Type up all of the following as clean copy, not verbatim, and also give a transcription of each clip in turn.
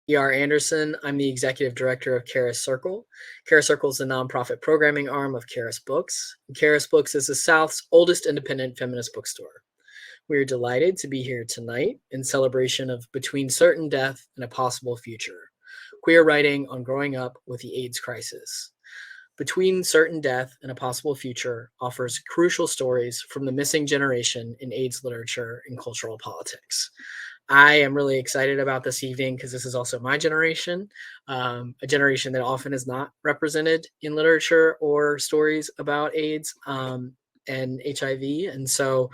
E.R. Anderson. I'm the executive director of Charis Circle. Charis Circle is the nonprofit programming arm of Charis Books. Charis Books is the South's oldest independent feminist bookstore. We are delighted to be here tonight in celebration of Between Certain Death and a Possible Future, queer writing on growing up with the AIDS crisis. Between Certain Death and a Possible Future offers crucial stories from the missing generation in AIDS literature and cultural politics. I am really excited about this evening because this is also my generation, a generation that often is not represented in literature or stories about AIDS and HIV. And so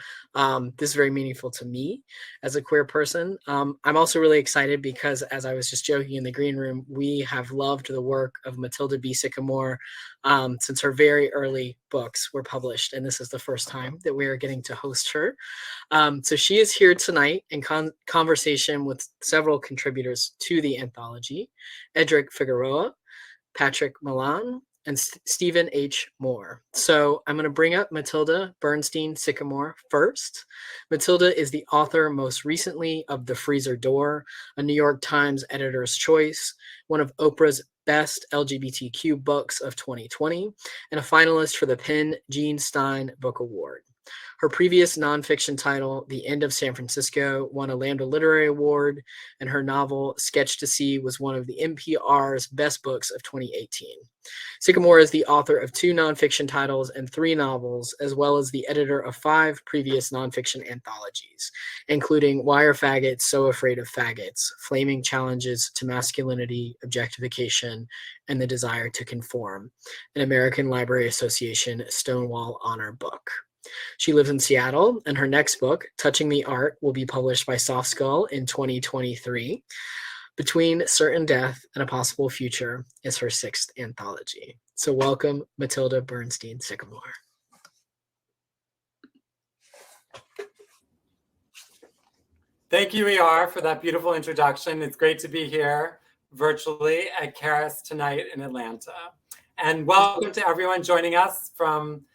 this is very meaningful to me as a queer person. I'm also really excited because, as I was just joking in the green room, we have loved the work of Mattilda B. Sycamore since her very early books were published. And this is the first time that we are getting to host her. So she is here tonight in conversation with several contributors to the anthology: Edric Figueroa, Patrick Milian, and Stephen H. Moore. So I'm going to bring up Matilda Bernstein Sycamore first. Matilda is the author most recently of The Freezer Door, a New York Times Editor's Choice, one of Oprah's best LGBTQ books of 2020, and a finalist for the PEN Jean Stein Book Award. Her previous nonfiction title, The End of San Francisco, won a Lambda Literary Award, and her novel, Sketch to See, was one of the NPR's best books of 2018. Sycamore is the author of 2 nonfiction titles and 3 novels, as well as the editor of 5 previous nonfiction anthologies, including Why Are Faggots So Afraid of Faggots, Flaming Challenges to Masculinity, Objectification, and the Desire to Conform, an American Library Association Stonewall Honor book. She lives in Seattle, and her next book, Touching the Art, will be published by Soft Skull in 2023. Between Certain Death and a Possible Future is her 6th anthology. So welcome, Matilda Bernstein Sycamore. Thank you, E.R., for that beautiful introduction. It's great to be here virtually at Charis tonight in Atlanta. And welcome to everyone joining us from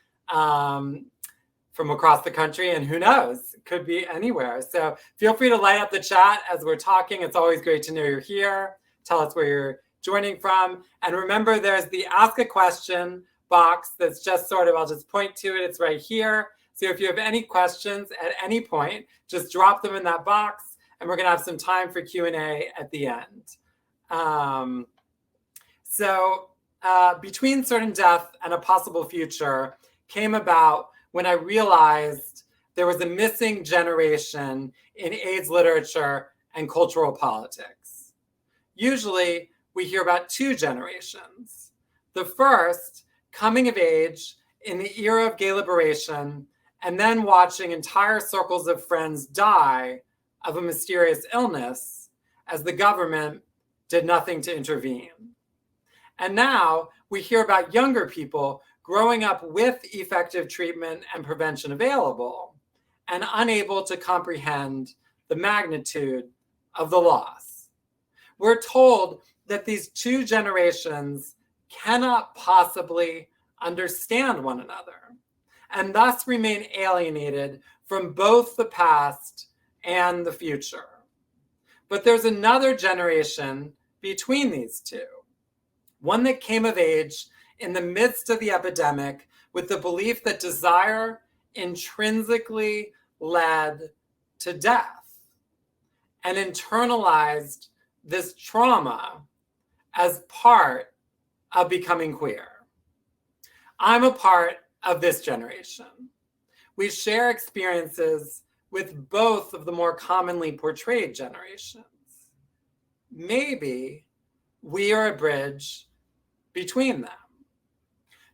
across the country, and who knows, it could be anywhere. So feel free to light up the chat as we're talking. It's always great to know you're here. Tell us where you're joining from. And remember, there's the Ask a Question box that's just sort of, I'll just point to it. It's right here. So if you have any questions at any point, just drop them in that box, and we're gonna have some time for Q&A at the end. Between Certain Death and a Possible Future came about when I realized there was a missing generation in AIDS literature and cultural politics. Usually, we hear about 2 generations. The first, coming of age in the era of gay liberation, and then watching entire circles of friends die of a mysterious illness as the government did nothing to intervene. And now we hear about younger people growing up with effective treatment and prevention available and unable to comprehend the magnitude of the loss. We're told that these 2 generations cannot possibly understand one another and thus remain alienated from both the past and the future. But there's another generation between these 2, one that came of age in the midst of the epidemic with the belief that desire intrinsically led to death and internalized this trauma as part of becoming queer. I'm a part of this generation. We share experiences with both of the more commonly portrayed generations. Maybe we are a bridge between them.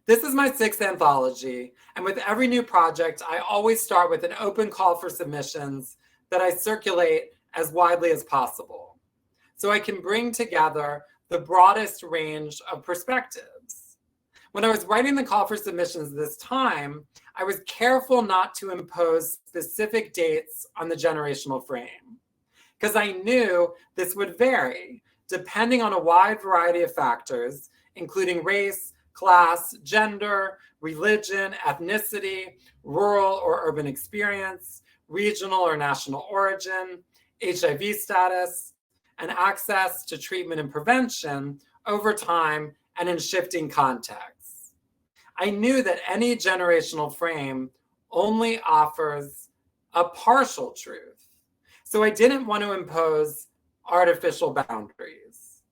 This is my 6th anthology, and with every new project, I always start with an open call for submissions that I circulate as widely as possible, so I can bring together the broadest range of perspectives. When I was writing the call for submissions this time, I was careful not to impose specific dates on the generational frame, because I knew this would vary depending on a wide variety of factors, including race, class, gender, religion, ethnicity, rural or urban experience, regional or national origin, HIV status, and access to treatment and prevention over time and in shifting contexts. I knew that any generational frame only offers a partial truth, so I didn't want to impose artificial boundaries.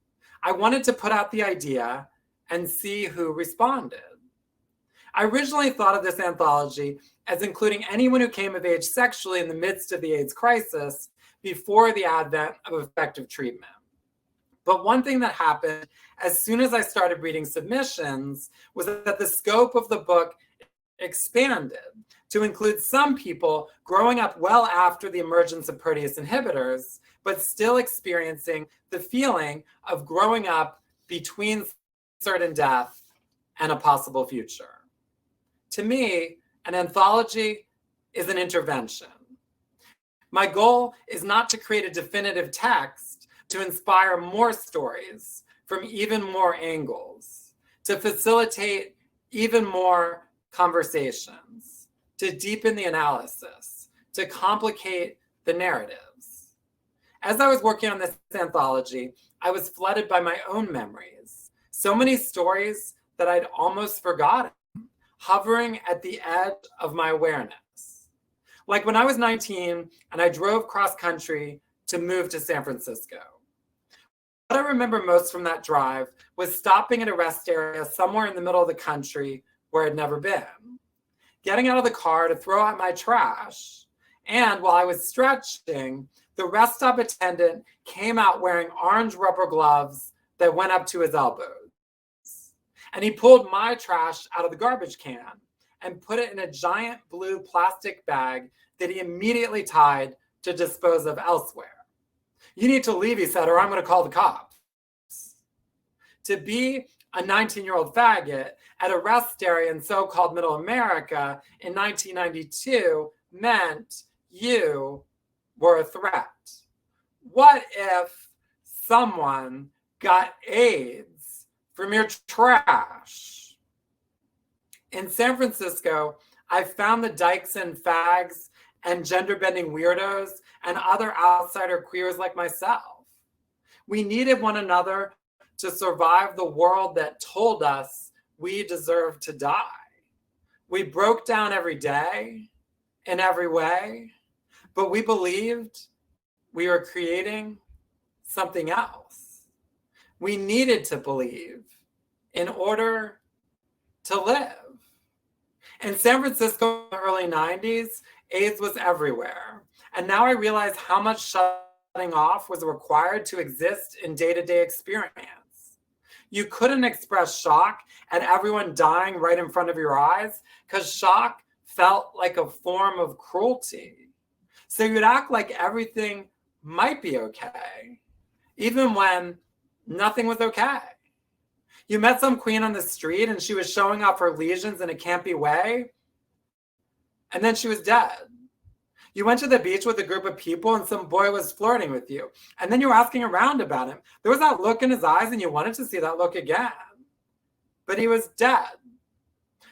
I wanted to put out the idea and see who responded. I originally thought of this anthology as including anyone who came of age sexually in the midst of the AIDS crisis before the advent of effective treatment. But one thing that happened as soon as I started reading submissions was that the scope of the book expanded to include some people growing up well after the emergence of protease inhibitors, but still experiencing the feeling of growing up between certain death and a possible future. To me, an anthology is an intervention. My goal is not to create a definitive text to inspire more stories from even more angles, to facilitate even more conversations, to deepen the analysis, to complicate the narratives. As I was working on this anthology, I was flooded by my own memories. So many stories that I'd almost forgotten, hovering at the edge of my awareness. Like when I was 19 and I drove cross country to move to San Francisco. What I remember most from that drive was stopping at a rest area somewhere in the middle of the country where I'd never been, getting out of the car to throw out my trash. And while I was stretching, the rest stop attendant came out wearing orange rubber gloves that went up to his elbows. And he pulled my trash out of the garbage can and put it in a giant blue plastic bag that he immediately tied to dispose of elsewhere. You need to leave, he said, or I'm going to call the cops. To be a 19-year-old faggot at a rest area in so-called Middle America in 1992 meant you were a threat. What if someone got AIDS from your trash? In San Francisco, I found the dykes and fags and gender-bending weirdos and other outsider queers like myself. We needed one another to survive the world that told us we deserved to die. We broke down every day in every way, but we believed we were creating something else. We needed to believe in order to live. In San Francisco in the early 90s, AIDS was everywhere. And now I realize how much shutting off was required to exist in day-to-day experience. You couldn't express shock at everyone dying right in front of your eyes because shock felt like a form of cruelty. So you'd act like everything might be okay, even when nothing was okay. You met some queen on the street and she was showing off her lesions in a campy way, and then she was dead. You went to the beach with a group of people and some boy was flirting with you, and then you were asking around about him. There was that look in his eyes and you wanted to see that look again, but he was dead.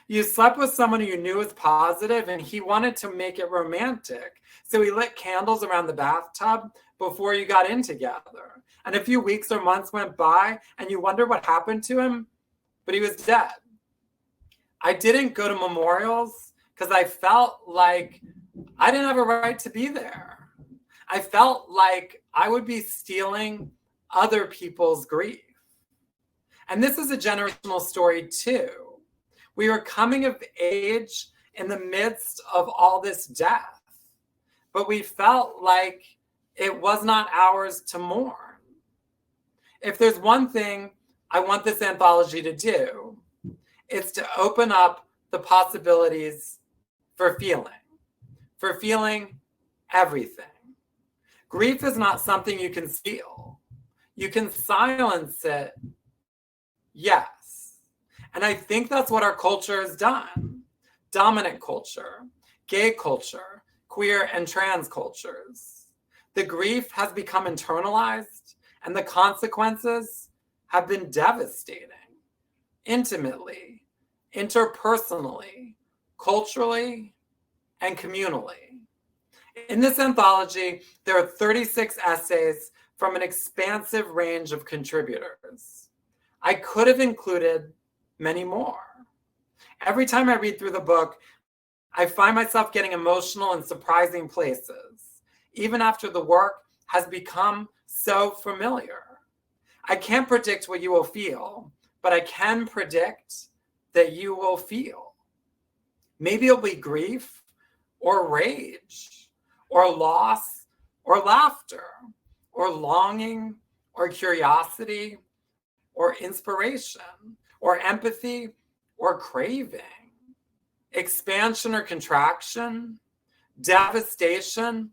You slept with someone who you knew was positive and he wanted to make it romantic. So he lit candles around the bathtub before you got in together. And a few weeks or months went by and you wondered what happened to him, but he was dead. I didn't go to memorials because I felt like I didn't have a right to be there. I felt like I would be stealing other people's grief. And this is a generational story too. We were coming of age in the midst of all this death, but we felt like it was not ours to mourn. If there's one thing I want this anthology to do, it's to open up the possibilities for feeling everything. Grief is not something you can steal. You can silence it, yes. And I think that's what our culture has done. Dominant culture, gay culture, queer and trans cultures. The grief has become internalized and the consequences have been devastating, intimately, interpersonally, culturally, and communally. In this anthology, there are 36 essays from an expansive range of contributors. I could have included many more. Every time I read through the book, I find myself getting emotional in surprising places, even after the work has become so familiar. I can't predict what you will feel, but I can predict that you will feel. Maybe it'll be grief or rage or loss or laughter or longing or curiosity or inspiration or empathy or craving, expansion or contraction, devastation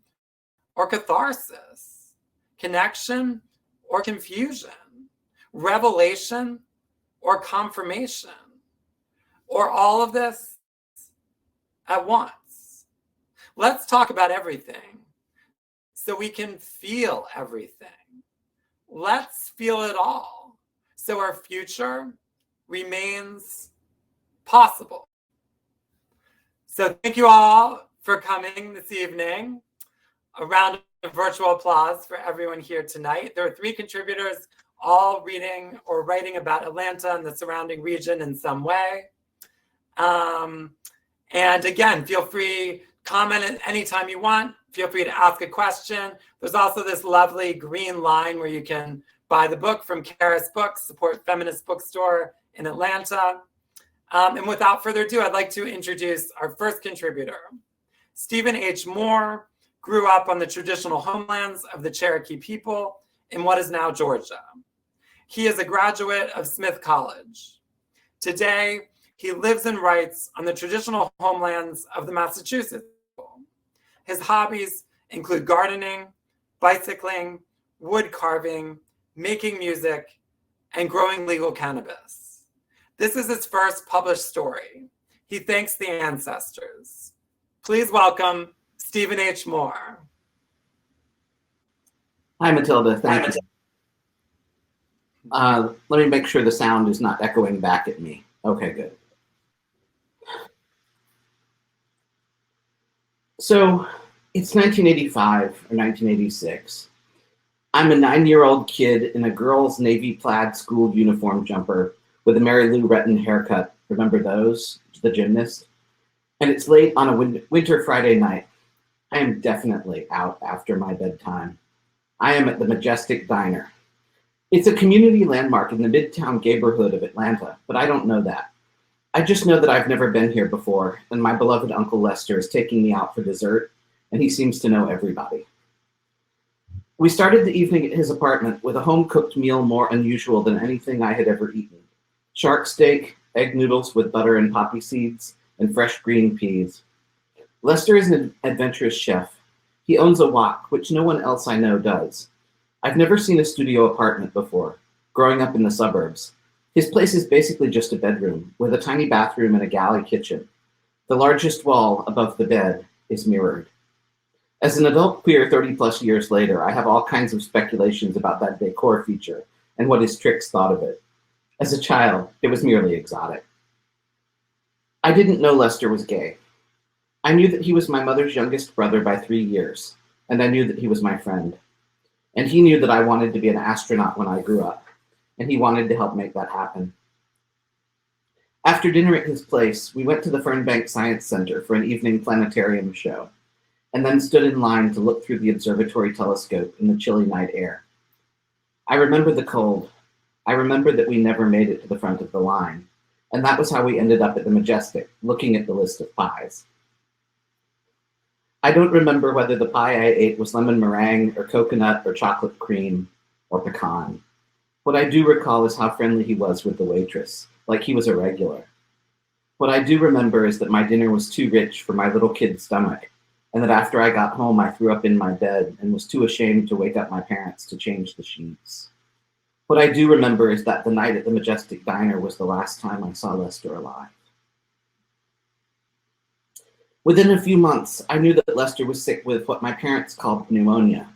or catharsis, connection or confusion, revelation or confirmation, or all of this at once. Let's talk about everything so we can feel everything. Let's feel it all so our future remains possible. So thank you all for coming this evening. A round of virtual applause for everyone here tonight. There are 3 contributors, all reading or writing about Atlanta and the surrounding region in some way. And again, feel free, comment at any time you want. Feel free to ask a question. There's also this lovely green line where you can buy the book from Charis Books, support feminist bookstore in Atlanta. And without further ado, I'd like to introduce our first contributor. Stephen H. Moore grew up on the traditional homelands of the Cherokee people in what is now Georgia. He is a graduate of Smith College. Today, he lives and writes on the traditional homelands of the Massachusetts people. His hobbies include gardening, bicycling, wood carving, making music, and growing legal cannabis. This is his first published story. He thanks the ancestors. Please welcome Stephen H. Moore. Hi, Matilda. Thank you. Let me make sure the sound is not echoing back at me. Okay, good. So it's 1985 or 1986. I'm a 9-year-old kid in a girl's navy plaid school uniform jumper with a Mary Lou Retton haircut. Remember those? The gymnast. And it's late on a winter Friday night. I am definitely out after my bedtime. I am at the Majestic Diner. It's a community landmark in the Midtown neighborhood of Atlanta, but I don't know that. I just know that I've never been here before, and my beloved Uncle Lester is taking me out for dessert, and he seems to know everybody. We started the evening at his apartment with a home-cooked meal more unusual than anything I had ever eaten. Shark steak, egg noodles with butter and poppy seeds, and fresh green peas. Lester is an adventurous chef. He owns a wok, which no one else I know does. I've never seen a studio apartment before, growing up in the suburbs. His place is basically just a bedroom, with a tiny bathroom and a galley kitchen. The largest wall above the bed is mirrored. As an adult queer 30-plus years later, I have all kinds of speculations about that decor feature and what his tricks thought of it. As a child, it was merely exotic. I didn't know Lester was gay. I knew that he was my mother's youngest brother by 3 years, and I knew that he was my friend. And he knew that I wanted to be an astronaut when I grew up, and he wanted to help make that happen. After dinner at his place, we went to the Fernbank Science Center for an evening planetarium show, and then stood in line to look through the observatory telescope in the chilly night air. I remember the cold. I remember that we never made it to the front of the line, and that was how we ended up at the Majestic, looking at the list of pies. I don't remember whether the pie I ate was lemon meringue or coconut or chocolate cream or pecan. What I do recall is how friendly he was with the waitress, like he was a regular. What I do remember is that my dinner was too rich for my little kid's stomach, and that after I got home, I threw up in my bed and was too ashamed to wake up my parents to change the sheets. What I do remember is that the night at the Majestic Diner was the last time I saw Lester alive. Within a few months, I knew that Lester was sick with what my parents called pneumonia,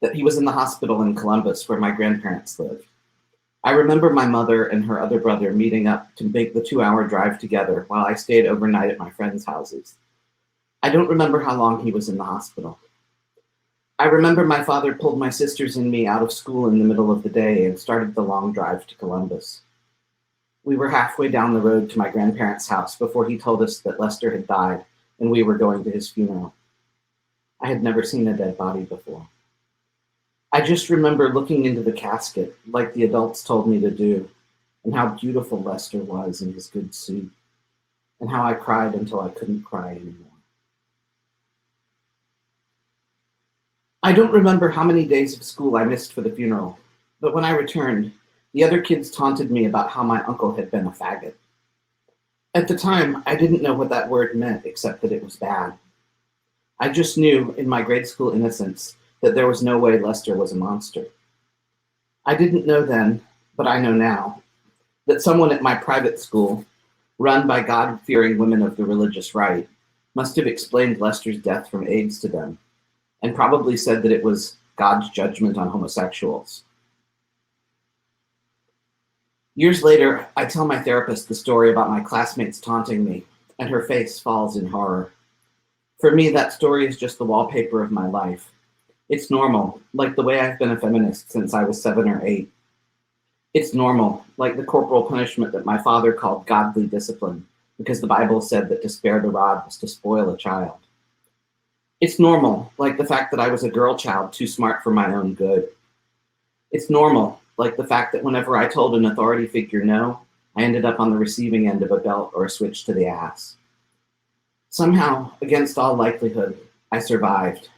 that he was in the hospital in Columbus where my grandparents lived. I remember my mother and her other brother meeting up to make the 2-hour drive together while I stayed overnight at my friends' houses. I don't remember how long he was in the hospital. I remember my father pulled my sisters and me out of school in the middle of the day and started the long drive to Columbus. We were halfway down the road to my grandparents' house before he told us that Lester had died and we were going to his funeral. I had never seen a dead body before. I just remember looking into the casket like the adults told me to do, and how beautiful Lester was in his good suit, and how I cried until I couldn't cry anymore. I don't remember how many days of school I missed for the funeral, but when I returned, the other kids taunted me about how my uncle had been a faggot. At the time, I didn't know what that word meant except that it was bad. I just knew, in my grade school innocence, that there was no way Lester was a monster. I didn't know then, but I know now, that someone at my private school, run by God-fearing women of the religious right, must have explained Lester's death from AIDS to them, and probably said that it was God's judgment on homosexuals. Years later, I tell my therapist the story about my classmates taunting me, and her face falls in horror. For me, that story is just the wallpaper of my life. It's normal, like the way I've been a feminist since I was 7 or 8. It's normal, like the corporal punishment that my father called godly discipline, because the Bible said that to spare the rod was to spoil a child. It's normal, like the fact that I was a girl child too smart for my own good. It's normal, like the fact that whenever I told an authority figure no, I ended up on the receiving end of a belt or a switch to the ass. Somehow, against all likelihood, I survived.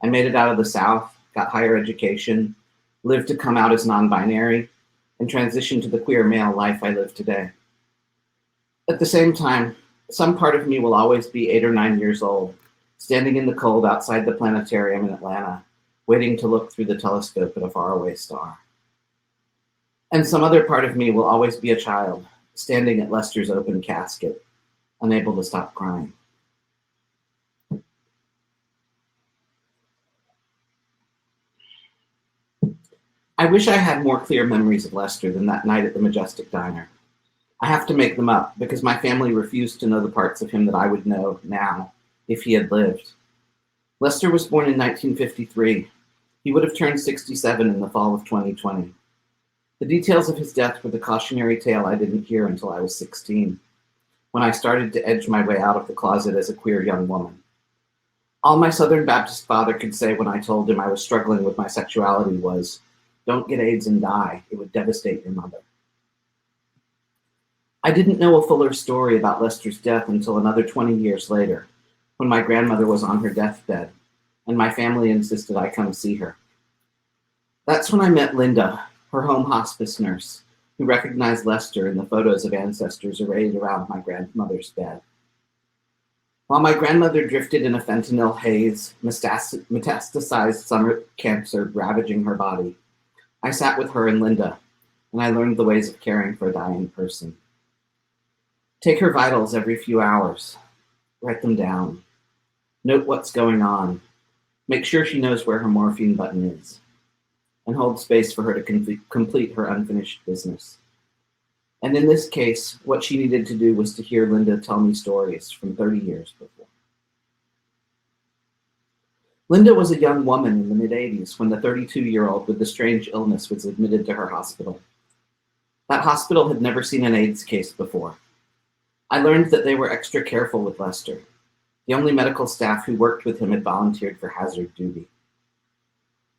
I made it out of the South, got higher education, lived to come out as non-binary, and transitioned to the queer male life I live today. At the same time, some part of me will always be 8 or 9 years old, standing in the cold outside the planetarium in Atlanta, waiting to look through the telescope at a faraway star. And some other part of me will always be a child, standing at Lester's open casket, unable to stop crying. I wish I had more clear memories of Lester than that night at the Majestic Diner. I have to make them up because my family refused to know the parts of him that I would know now if he had lived. Lester was born in 1953. He would have turned 67 in the fall of 2020. The details of his death were the cautionary tale I didn't hear until I was 16, when I started to edge my way out of the closet as a queer young woman. All my Southern Baptist father could say when I told him I was struggling with my sexuality was, "Don't get AIDS and die. It would devastate your mother." I didn't know a fuller story about Lester's death until another 20 years later, when my grandmother was on her deathbed, and my family insisted I come see her. That's when I met Linda, her home hospice nurse, who recognized Lester in the photos of ancestors arrayed around my grandmother's bed. While my grandmother drifted in a fentanyl haze, metastasized summer cancer ravaging her body, I sat with her and Linda, and I learned the ways of caring for a dying person. Take her vitals every few hours. Write them down. Note what's going on. Make sure she knows where her morphine button is. And hold space for her to complete her unfinished business. And in this case, what she needed to do was to hear Linda tell me stories from 30 years before. Linda was a young woman in the mid-'80s when the 32-year-old with the strange illness was admitted to her hospital. That hospital had never seen an AIDS case before. I learned that they were extra careful with Lester. The only medical staff who worked with him had volunteered for hazard duty.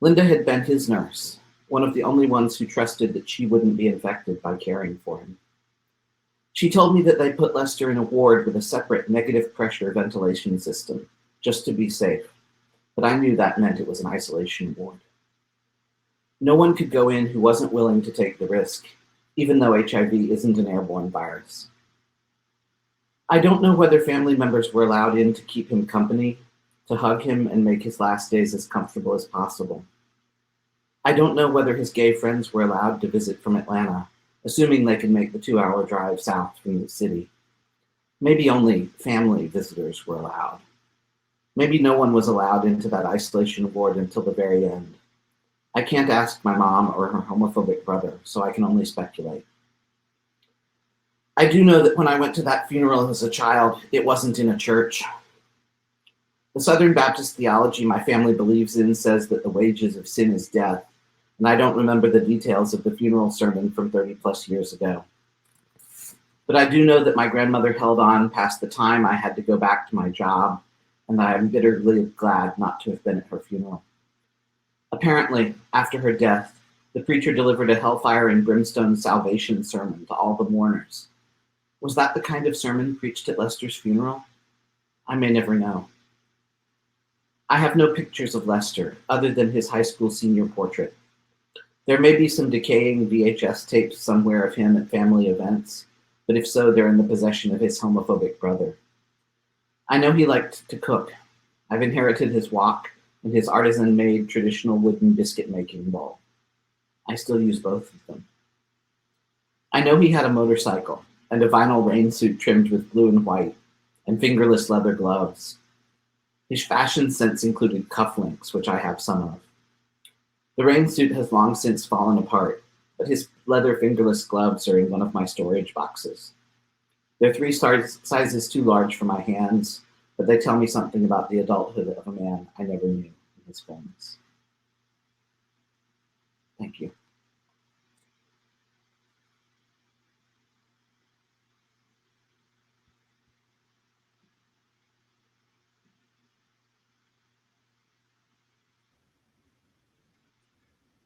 Linda had been his nurse, one of the only ones who trusted that she wouldn't be infected by caring for him. She told me that they put Lester in a ward with a separate negative pressure ventilation system, just to be safe. But I knew that meant it was an isolation ward. No one could go in who wasn't willing to take the risk, even though HIV isn't an airborne virus. I don't know whether family members were allowed in to keep him company, to hug him and make his last days as comfortable as possible. I don't know whether his gay friends were allowed to visit from Atlanta, assuming they could make the 2-hour drive south from the city. Maybe only family visitors were allowed. Maybe no one was allowed into that isolation ward until the very end. I can't ask my mom or her homophobic brother, so I can only speculate. I do know that when I went to that funeral as a child, it wasn't in a church. The Southern Baptist theology my family believes in says that the wages of sin is death, and I don't remember the details of the funeral sermon from 30 plus years ago. But I do know that my grandmother held on past the time I had to go back to my job, and that I am bitterly glad not to have been at her funeral. Apparently, after her death, the preacher delivered a hellfire and brimstone salvation sermon to all the mourners. Was that the kind of sermon preached at Lester's funeral? I may never know. I have no pictures of Lester, other than his high school senior portrait. There may be some decaying VHS tapes somewhere of him at family events, but if so, they're in the possession of his homophobic brother. I know he liked to cook. I've inherited his wok and his artisan-made traditional wooden biscuit-making bowl. I still use both of them. I know he had a motorcycle and a vinyl rain suit trimmed with blue and white, and fingerless leather gloves. His fashion sense included cufflinks, which I have some of. The rain suit has long since fallen apart, but his leather fingerless gloves are in one of my storage boxes. They're 3 sizes too large for my hands, but they tell me something about the adulthood of a man I never knew in his fullness. Thank you.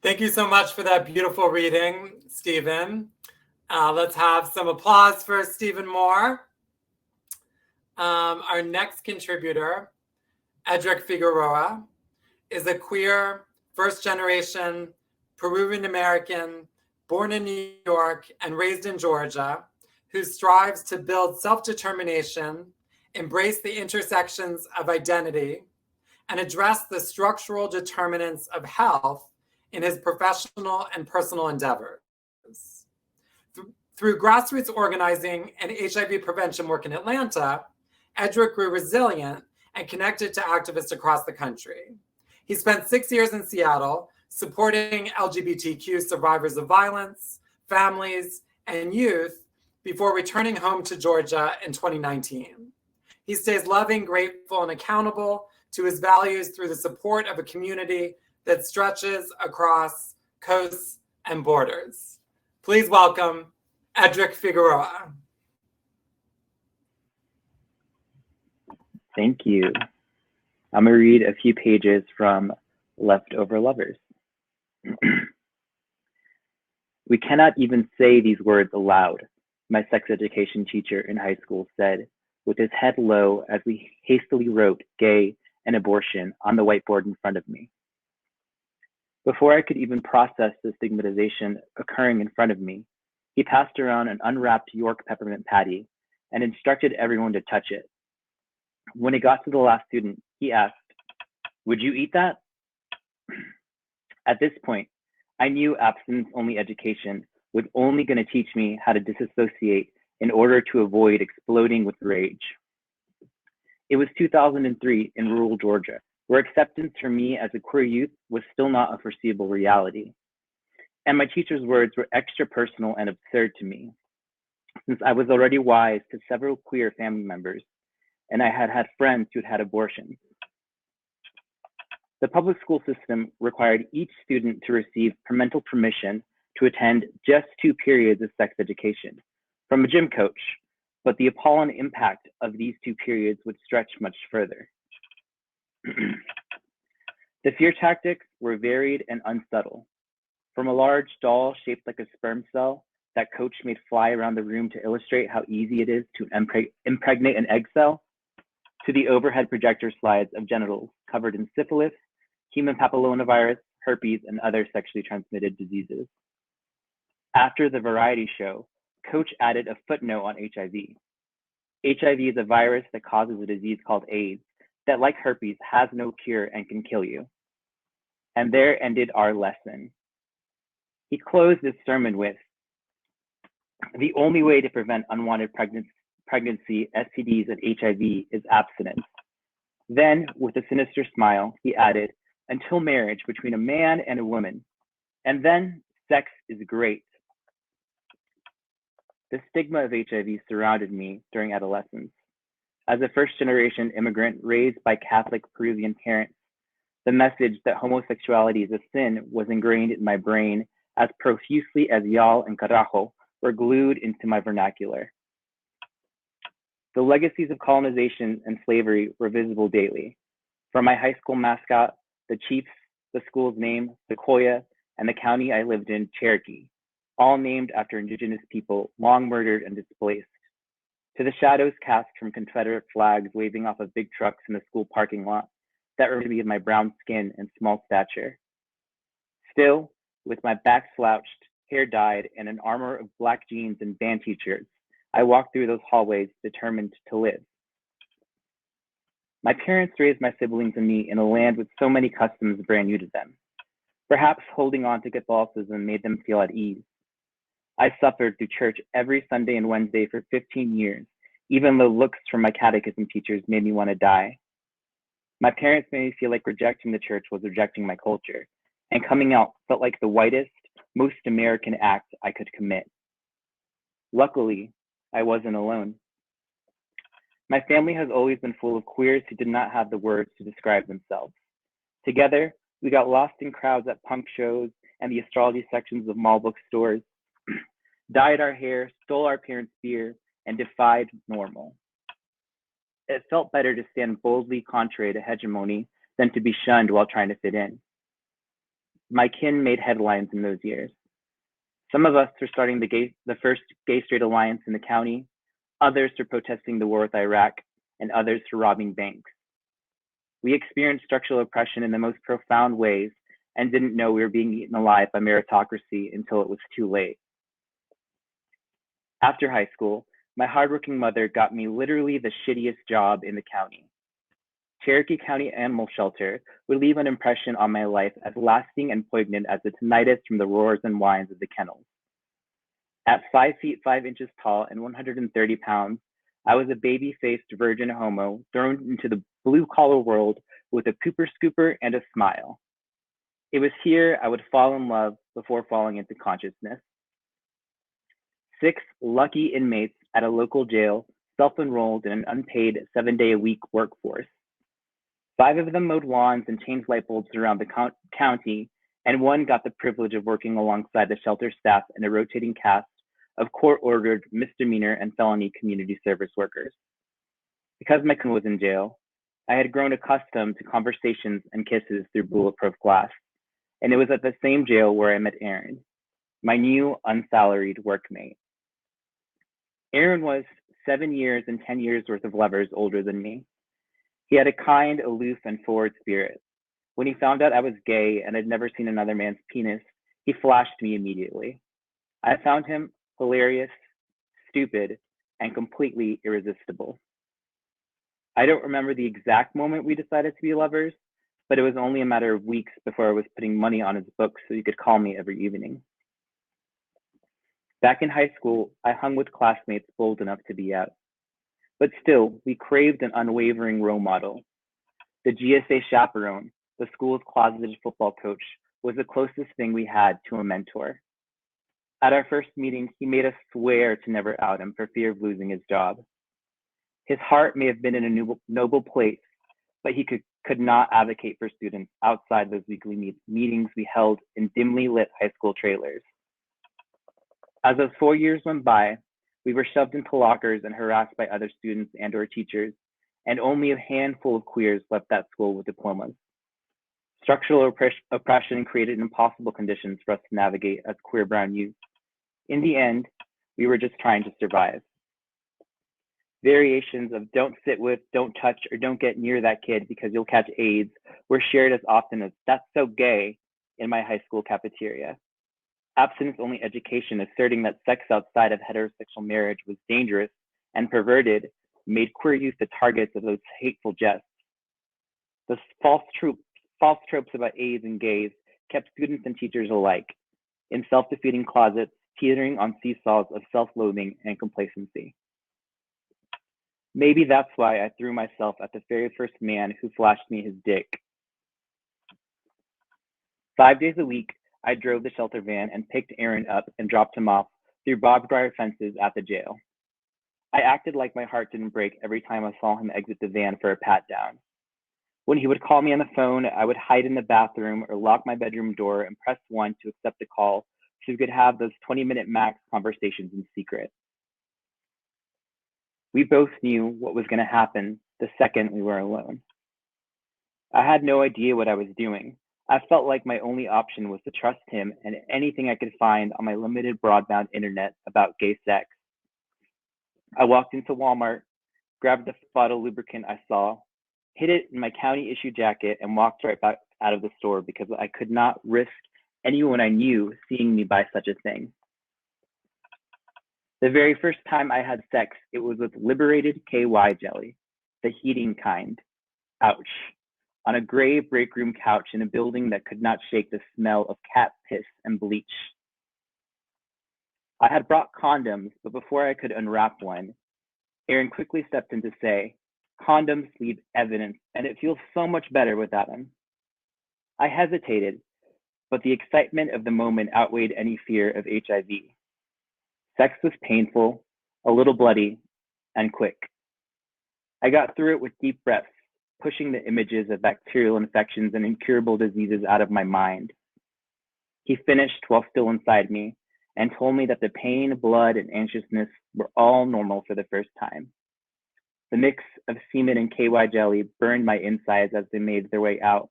Thank you so much for that beautiful reading, Stephen. Let's have some applause for Stephen Moore. Our next contributor, Edric Figueroa, is a queer, first-generation Peruvian American, born in New York and raised in Georgia, who strives to build self-determination, embrace the intersections of identity, and address the structural determinants of health in his professional and personal endeavors. Through grassroots organizing and HIV prevention work in Atlanta, Edric grew resilient and connected to activists across the country. He spent 6 years in Seattle supporting LGBTQ survivors of violence, families, and youth before returning home to Georgia in 2019. He stays loving, grateful, and accountable to his values through the support of a community that stretches across coasts and borders. Please welcome Edric Figueroa. Thank you. I'm going to read a few pages from Leftover Lovers. We cannot even say these words aloud, my sex education teacher in high school said, with his head low as we hastily wrote gay and abortion on the whiteboard in front of me. Before I could even process the stigmatization occurring in front of me, he passed around an unwrapped York peppermint patty and instructed everyone to touch it. When it got to the last student, he asked, "Would you eat that?" At this point, I knew abstinence-only education was only going to teach me how to disassociate in order to avoid exploding with rage. It was 2003 in rural Georgia, where acceptance for me as a queer youth was still not a foreseeable reality. And my teacher's words were extra personal and absurd to me, since I was already wise to several queer family members, and I had had friends who had had abortions. The public school system required each student to receive parental permission to attend just 2 periods of sex education from a gym coach, but the appalling impact of these 2 periods would stretch much further. The fear tactics were varied and unsubtle. From a large doll shaped like a sperm cell that coach made fly around the room to illustrate how easy it is to impregnate an egg cell, to the overhead projector slides of genitals covered in syphilis, human papillomavirus, herpes, and other sexually transmitted diseases. After the variety show, Coach added a footnote on HIV. HIV is a virus that causes a disease called AIDS that, like herpes, has no cure and can kill you. And there ended our lesson. He closed his sermon with, "The only way to prevent unwanted pregnancy, STDs, and HIV is abstinence." Then, with a sinister smile, he added, "Until marriage between a man and a woman. And then sex is great." The stigma of HIV surrounded me during adolescence. As a first-generation immigrant raised by Catholic Peruvian parents, the message that homosexuality is a sin was ingrained in my brain as profusely as y'all and carajo were glued into my vernacular. The legacies of colonization and slavery were visible daily. From my high school mascot, the Chiefs, the school's name, Sequoia, and the county I lived in, Cherokee, all named after indigenous people long murdered and displaced, to the shadows cast from Confederate flags waving off of big trucks in the school parking lot that reminded me of my brown skin and small stature. Still, with my back slouched, hair dyed, and an armor of black jeans and band t-shirts, I walked through those hallways determined to live. My parents raised my siblings and me in a land with so many customs brand new to them. Perhaps holding on to Catholicism made them feel at ease. I suffered through church every Sunday and Wednesday for 15 years, even though looks from my catechism teachers made me want to die. My parents made me feel like rejecting the church was rejecting my culture, and coming out felt like the whitest, most American act I could commit. Luckily, I wasn't alone. My family has always been full of queers who did not have the words to describe themselves. Together, we got lost in crowds at punk shows and the astrology sections of mall bookstores, dyed our hair, stole our parents' beer, and defied normal. It felt better to stand boldly contrary to hegemony than to be shunned while trying to fit in. My kin made headlines in those years. Some of us were starting the first gay-straight alliance in the county, others for protesting the war with Iraq, and others for robbing banks. We experienced structural oppression in the most profound ways and didn't know we were being eaten alive by meritocracy until it was too late. After high school, my hardworking mother got me literally the shittiest job in the county. Cherokee County Animal Shelter would leave an impression on my life as lasting and poignant as the tinnitus from the roars and whines of the kennels. At 5 feet 5 inches tall and 130 pounds, I was a baby-faced virgin homo thrown into the blue-collar world with a pooper scooper and a smile. It was here I would fall in love before falling into consciousness. 6 lucky inmates at a local jail self-enrolled in an unpaid 7-day-a-week workforce. 5 of them mowed lawns and changed light bulbs around the county, and 1 got the privilege of working alongside the shelter staff in a rotating cast of court-ordered misdemeanor and felony community service workers. Because my cousin was in jail, I had grown accustomed to conversations and kisses through bulletproof glass, and it was at the same jail where I met Aaron, my new unsalaried workmate. Aaron was 7 years and 10 years worth of levers older than me. He had a kind, aloof, and forward spirit. When he found out I was gay and had never seen another man's penis, he flashed me immediately. I found him hilarious, stupid, and completely irresistible. I don't remember the exact moment we decided to be lovers, but it was only a matter of weeks before I was putting money on his books so he could call me every evening. Back in high school, I hung with classmates bold enough to be out. But still, we craved an unwavering role model. The GSA chaperone, the school's closeted football coach, was the closest thing we had to a mentor. At our first meeting, he made us swear to never out him for fear of losing his job. His heart may have been in a noble place, but he could not advocate for students outside those weekly meetings we held in dimly lit high school trailers. As those 4 years went by, we were shoved into lockers and harassed by other students and or teachers, and only a handful of queers left that school with diplomas. Structural oppression created impossible conditions for us to navigate as queer brown youth. In the end, we were just trying to survive. Variations of don't sit with, don't touch, or don't get near that kid because you'll catch AIDS were shared as often as that's so gay in my high school cafeteria. Abstinence-only education asserting that sex outside of heterosexual marriage was dangerous and perverted made queer youth the targets of those hateful jests. The false tropes about AIDS and gays kept students and teachers alike in self-defeating closets, teetering on seesaws of self-loathing and complacency. Maybe that's why I threw myself at the very first man who flashed me his dick. 5 days a week, I drove the shelter van and picked Aaron up and dropped him off through barbed wire fences at the jail. I acted like my heart didn't break every time I saw him exit the van for a pat down. When he would call me on the phone, I would hide in the bathroom or lock my bedroom door and press 1 to accept the call so we could have those 20-minute max conversations in secret. We both knew what was going to happen the second we were alone. I had no idea what I was doing. I felt like my only option was to trust him and anything I could find on my limited broadband internet about gay sex. I walked into Walmart, grabbed the bottle of lubricant I saw, hid it in my county issue jacket, and walked right back out of the store because I could not risk anyone I knew seeing me buy such a thing. The very first time I had sex, it was with liberated KY jelly, the heating kind. Ouch. On a gray break room couch in a building that could not shake the smell of cat piss and bleach. I had brought condoms, but before I could unwrap one, Aaron quickly stepped in to say, "Condoms leave evidence, and it feels so much better without them." I hesitated, but the excitement of the moment outweighed any fear of HIV. Sex was painful, a little bloody, and quick. I got through it with deep breaths, pushing the images of bacterial infections and incurable diseases out of my mind. He finished while still inside me and told me that the pain, blood, and anxiousness were all normal for the first time. The mix of semen and KY jelly burned my insides as they made their way out,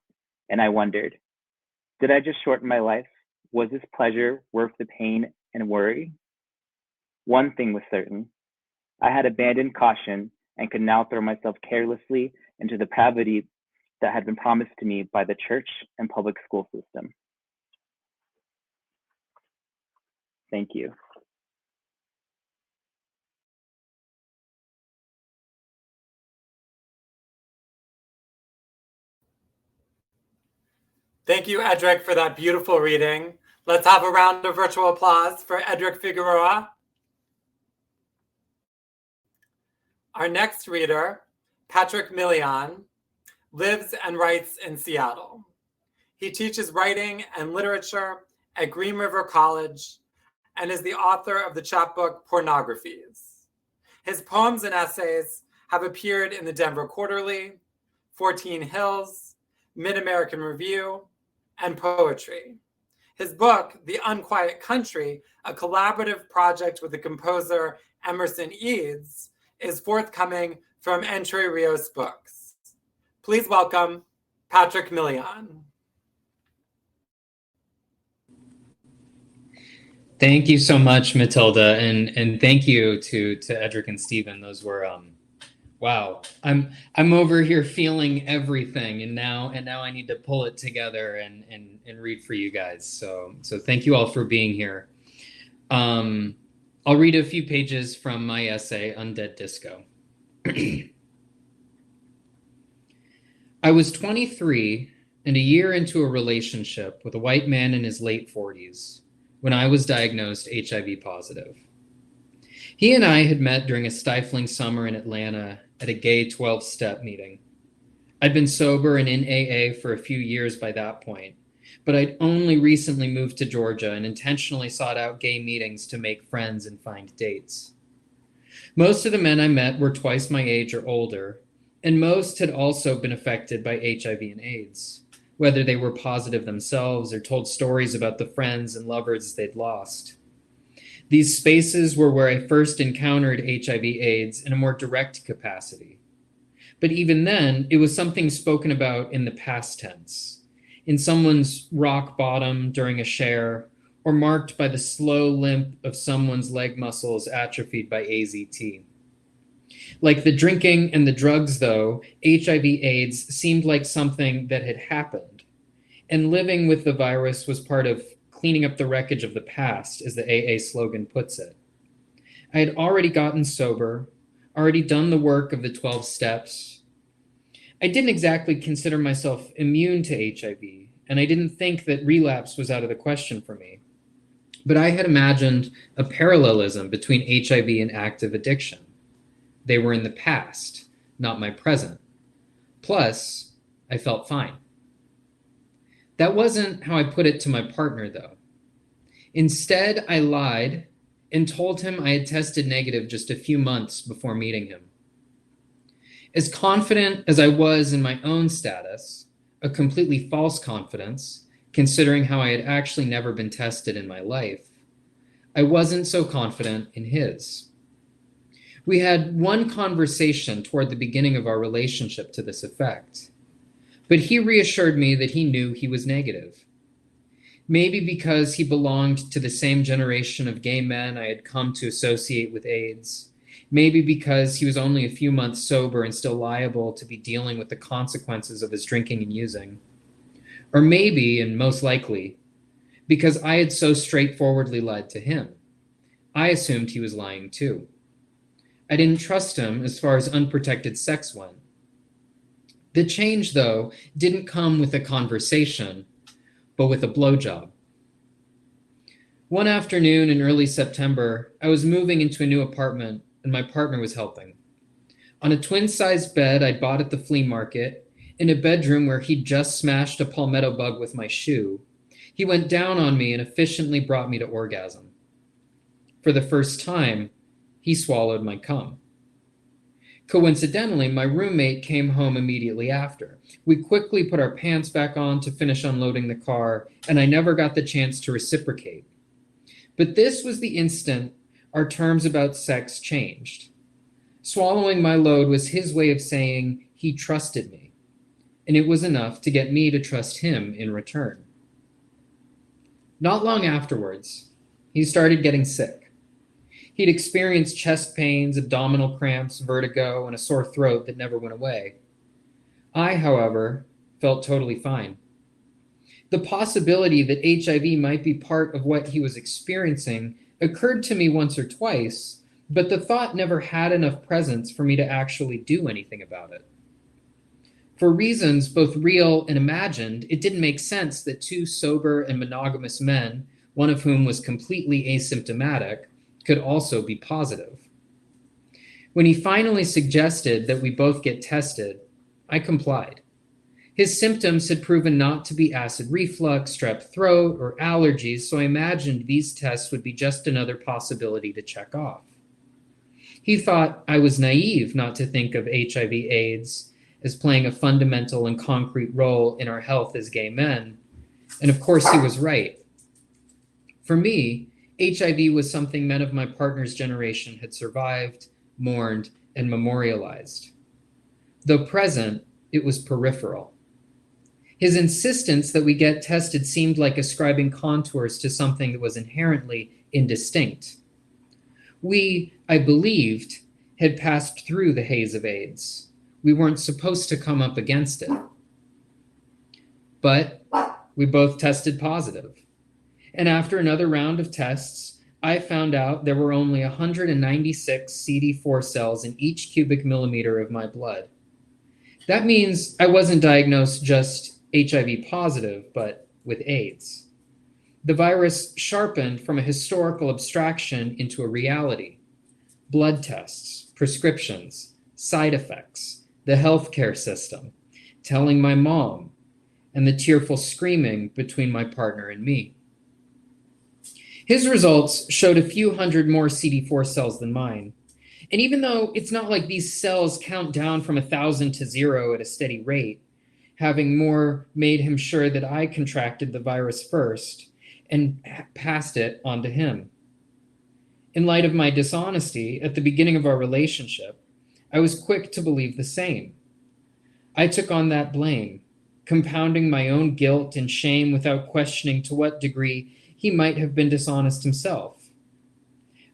and I wondered, did I just shorten my life? Was this pleasure worth the pain and worry? One thing was certain. I had abandoned caution and could now throw myself carelessly into the depravity that had been promised to me by the church and public school system. Thank you. Thank you, Edric, for that beautiful reading. Let's have a round of virtual applause for Edric Figueroa. Our next reader, Patrick Milian, lives and writes in Seattle. He teaches writing and literature at Green River College and is the author of the chapbook Pornographies. His poems and essays have appeared in the Denver Quarterly, 14 Hills, Mid-American Review, and Poetry. His book, The Unquiet Country, a collaborative project with the composer Emerson Eads, is forthcoming from Entre Rios Books. Please welcome Patrick Milian. Thank you so much, Matilda, and thank you to Edric and Stephen. Those were wow. I'm over here feeling everything, and now I need to pull it together and read for you guys. So thank you all for being here. I'll read a few pages from my essay, Undead Disco. I was 23 and a year into a relationship with a white man in his late 40s when I was diagnosed HIV positive. He and I had met during a stifling summer in Atlanta at a gay 12-step meeting. I'd been sober and in AA for a few years by that point, but I'd only recently moved to Georgia and intentionally sought out gay meetings to make friends and find dates. Most of the men I met were twice my age or older, and most had also been affected by HIV and AIDS, whether they were positive themselves or told stories about the friends and lovers they'd lost. These spaces were where I first encountered HIV/AIDS in a more direct capacity. But even then, it was something spoken about in the past tense, in someone's rock bottom during a share, or marked by the slow limp of someone's leg muscles atrophied by AZT. Like the drinking and the drugs, though, HIV/AIDS seemed like something that had happened, and living with the virus was part of cleaning up the wreckage of the past, as the AA slogan puts it. I had already gotten sober, already done the work of the 12 steps. I didn't exactly consider myself immune to HIV, and I didn't think that relapse was out of the question for me. But I had imagined a parallelism between HIV and active addiction. They were in the past, not my present. Plus, I felt fine. That wasn't how I put it to my partner, though. Instead, I lied and told him I had tested negative just a few months before meeting him. As confident as I was in my own status, a completely false confidence, considering how I had actually never been tested in my life, I wasn't so confident in his. We had one conversation toward the beginning of our relationship to this effect, but he reassured me that he knew he was negative. Maybe because he belonged to the same generation of gay men I had come to associate with AIDS. Maybe because he was only a few months sober and still liable to be dealing with the consequences of his drinking and using. Or maybe, and most likely, because I had so straightforwardly lied to him. I assumed he was lying too. I didn't trust him as far as unprotected sex went. The change, though, didn't come with a conversation, but with a blowjob. One afternoon in early September, I was moving into a new apartment and my partner was helping. On a twin-sized bed I'd bought at the flea market, in a bedroom where he'd just smashed a palmetto bug with my shoe, he went down on me and efficiently brought me to orgasm. For the first time, he swallowed my cum. Coincidentally, my roommate came home immediately after. We quickly put our pants back on to finish unloading the car, and I never got the chance to reciprocate. But this was the instant our terms about sex changed. Swallowing my load was his way of saying he trusted me, and it was enough to get me to trust him in return. Not long afterwards, he started getting sick. He'd experienced chest pains, abdominal cramps, vertigo, and a sore throat that never went away. I, however, felt totally fine. The possibility that HIV might be part of what he was experiencing occurred to me once or twice, but the thought never had enough presence for me to actually do anything about it. For reasons both real and imagined, it didn't make sense that two sober and monogamous men, one of whom was completely asymptomatic, could also be positive. When he finally suggested that we both get tested, I complied. His symptoms had proven not to be acid reflux, strep throat, or allergies, so I imagined these tests would be just another possibility to check off. He thought I was naive not to think of HIV/AIDS as playing a fundamental and concrete role in our health as gay men, and of course he was right. For me, HIV was something men of my partner's generation had survived, mourned, and memorialized. Though present, it was peripheral. His insistence that we get tested seemed like ascribing contours to something that was inherently indistinct. We, I believed, had passed through the haze of AIDS. We weren't supposed to come up against it. But we both tested positive. And after another round of tests, I found out there were only 196 CD4 cells in each cubic millimeter of my blood. That means I wasn't diagnosed just HIV positive, but with AIDS. The virus sharpened from a historical abstraction into a reality. Blood tests, prescriptions, side effects, the healthcare system, telling my mom, and the tearful screaming between my partner and me. His results showed a few hundred more CD4 cells than mine. And even though it's not like these cells count down from 1,000 to 0 at a steady rate, having more made him sure that I contracted the virus first and passed it on to him. In light of my dishonesty at the beginning of our relationship, I was quick to believe the same. I took on that blame, compounding my own guilt and shame without questioning to what degree he might have been dishonest himself.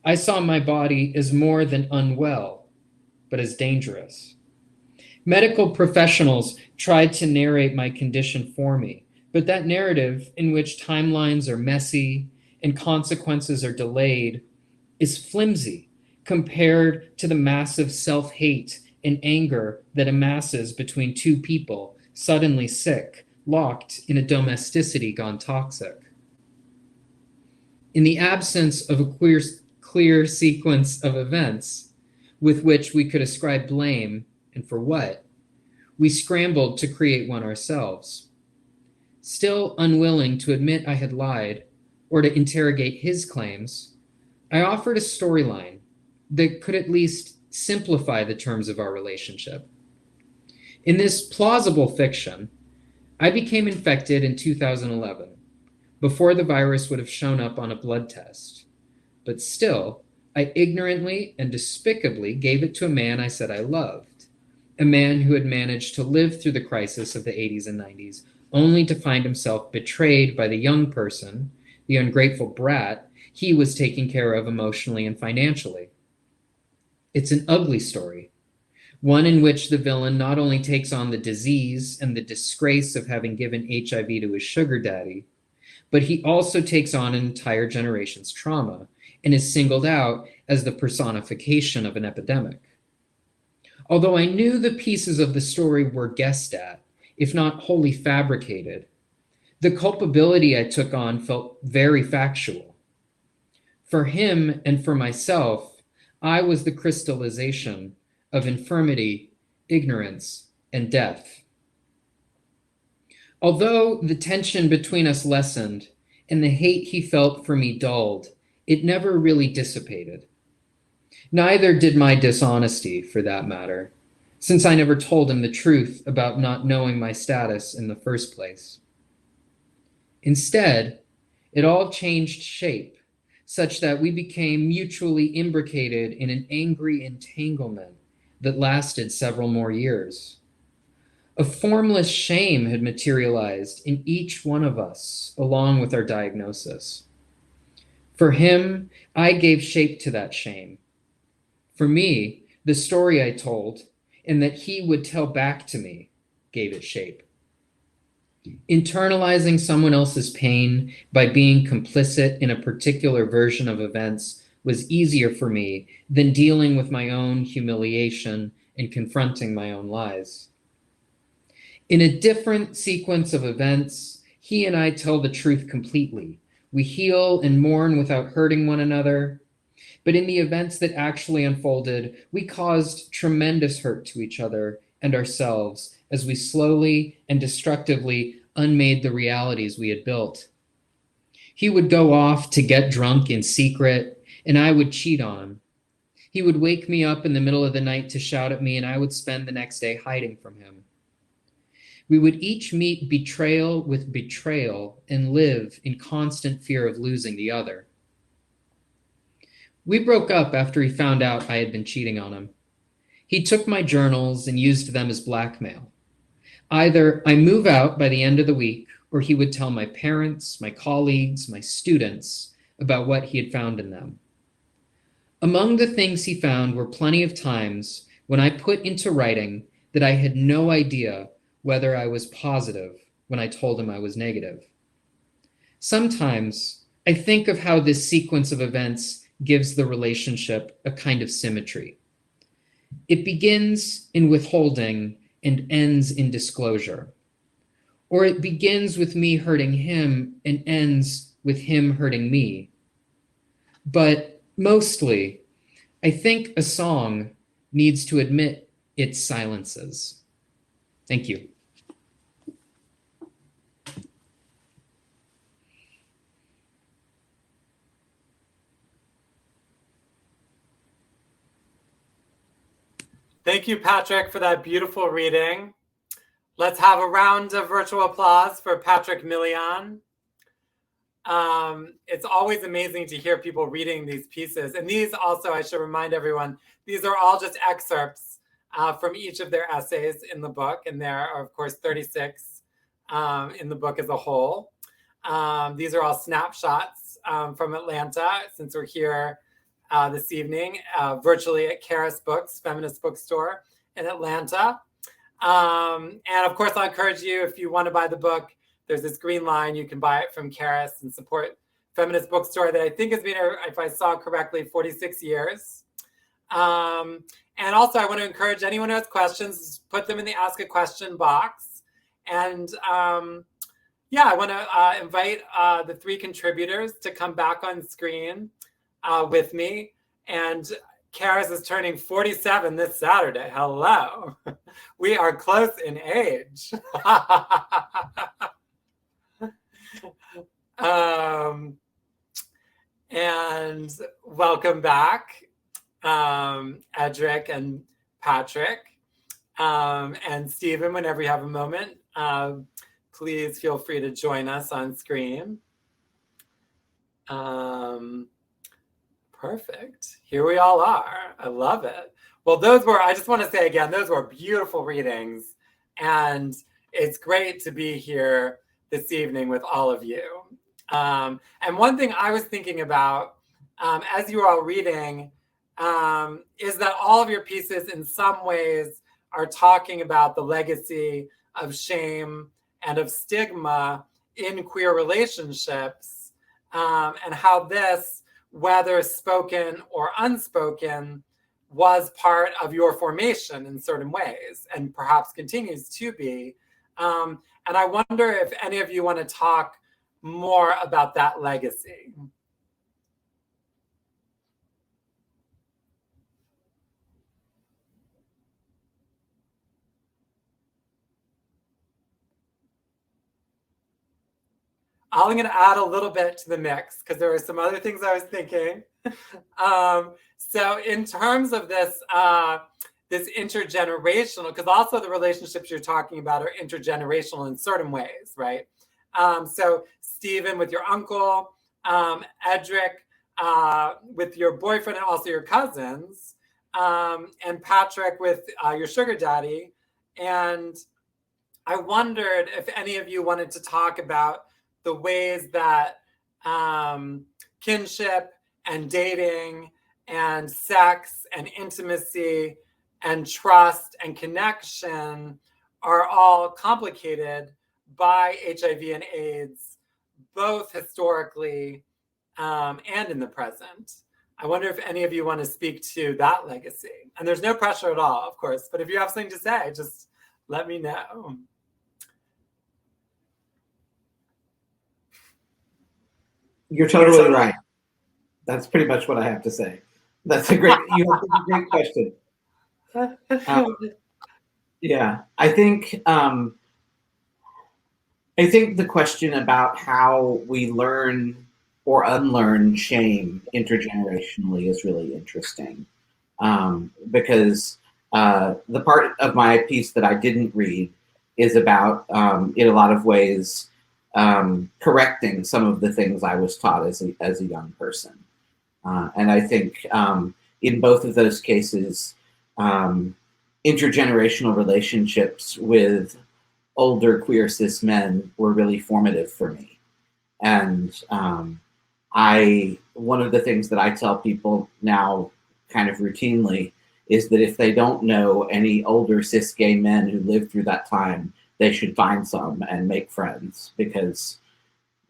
I saw my body as more than unwell, but as dangerous. Medical professionals tried to narrate my condition for me, but that narrative, in which timelines are messy and consequences are delayed, is flimsy compared to the massive self-hate and anger that amasses between two people suddenly sick, locked in a domesticity gone toxic. In the absence of a clear sequence of events with which we could ascribe blame, and for what, we scrambled to create one ourselves. Still unwilling to admit I had lied or to interrogate his claims, I offered a storyline that could at least simplify the terms of our relationship. In this plausible fiction, I became infected in 2011, before the virus would have shown up on a blood test. But still, I ignorantly and despicably gave it to a man I said I loved, a man who had managed to live through the crisis of the 80s and 90s, only to find himself betrayed by the young person, the ungrateful brat he was taking care of emotionally and financially. It's an ugly story, one in which the villain not only takes on the disease and the disgrace of having given HIV to his sugar daddy, but he also takes on an entire generation's trauma and is singled out as the personification of an epidemic. Although I knew the pieces of the story were guessed at, if not wholly fabricated, the culpability I took on felt very factual. For him and for myself, I was the crystallization of infirmity, ignorance, and death. Although the tension between us lessened and the hate he felt for me dulled, it never really dissipated. Neither did my dishonesty, for that matter, since I never told him the truth about not knowing my status in the first place. Instead, it all changed shape, such that we became mutually imbricated in an angry entanglement that lasted several more years. A formless shame had materialized in each one of us, along with our diagnosis. For him, I gave shape to that shame. For me, the story I told, and that he would tell back to me, gave it shape. Internalizing someone else's pain by being complicit in a particular version of events was easier for me than dealing with my own humiliation and confronting my own lies. In a different sequence of events, he and I tell the truth completely. We heal and mourn without hurting one another. But in the events that actually unfolded, we caused tremendous hurt to each other and ourselves as we slowly and destructively unmade the realities we had built. He would go off to get drunk in secret, and I would cheat on him. He would wake me up in the middle of the night to shout at me, and I would spend the next day hiding from him. We would each meet betrayal with betrayal and live in constant fear of losing the other. We broke up after he found out I had been cheating on him. He took my journals and used them as blackmail. Either I move out by the end of the week, or he would tell my parents, my colleagues, my students about what he had found in them. Among the things he found were plenty of times when I put into writing that I had no idea whether I was positive when I told him I was negative. Sometimes I think of how this sequence of events gives the relationship a kind of symmetry. It begins in withholding and ends in disclosure. Or it begins with me hurting him and ends with him hurting me. But mostly, I think a song needs to admit its silences. Thank you. Thank you, Patrick, for that beautiful reading. Let's have a round of virtual applause for Patrick Milian. It's always amazing to hear people reading these pieces. And these also, I should remind everyone, these are all just excerpts from each of their essays in the book. And there are, of course, 36 in the book as a whole. These are all snapshots from Atlanta, since we're here this evening, virtually at Charis Books, feminist bookstore in Atlanta. And of course, I'll encourage you, if you want to buy the book, there's this green line. You can buy it from Charis and support feminist bookstore that I think has been, if I saw correctly, 46 years. And also, I want to encourage anyone who has questions, put them in the Ask a Question box. And yeah, I want to invite the three contributors to come back on screen with me. And Charis is turning 47 this Saturday. Hello. We are close in age. And welcome back, Edric and Patrick, and Stephen, whenever you have a moment, please feel free to join us on screen. Perfect. Here we all are. I love it. Well, I just want to say again, those were beautiful readings. And it's great to be here this evening with all of you. And one thing I was thinking about as you were all reading is that all of your pieces in some ways are talking about the legacy of shame and of stigma in queer relationships, and how this, whether spoken or unspoken, was part of your formation in certain ways and perhaps continues to be. And I wonder if any of you want to talk more about that legacy. I'm going to add a little bit to the mix because there were some other things I was thinking. So in terms of this, this intergenerational, because also the relationships you're talking about are intergenerational in certain ways, right? So Stephen with your uncle, Edric with your boyfriend and also your cousins, and Patrick with your sugar daddy. And I wondered if any of you wanted to talk about the ways that kinship and dating and sex and intimacy and trust and connection are all complicated by HIV and AIDS, both historically and in the present. I wonder if any of you want to speak to that legacy. And there's no pressure at all, of course, but if you have something to say, just let me know. You're totally right. That's pretty much what I have to say. That's a great question. Yeah, I think the question about how we learn or unlearn shame intergenerationally is really interesting, because the part of my piece that I didn't read is about, in a lot of ways, correcting some of the things I was taught as a young person. And I think in both of those cases, intergenerational relationships with older queer cis men were really formative for me. And one of the things that I tell people now kind of routinely is that if they don't know any older cis gay men who lived through that time, they should find some and make friends, because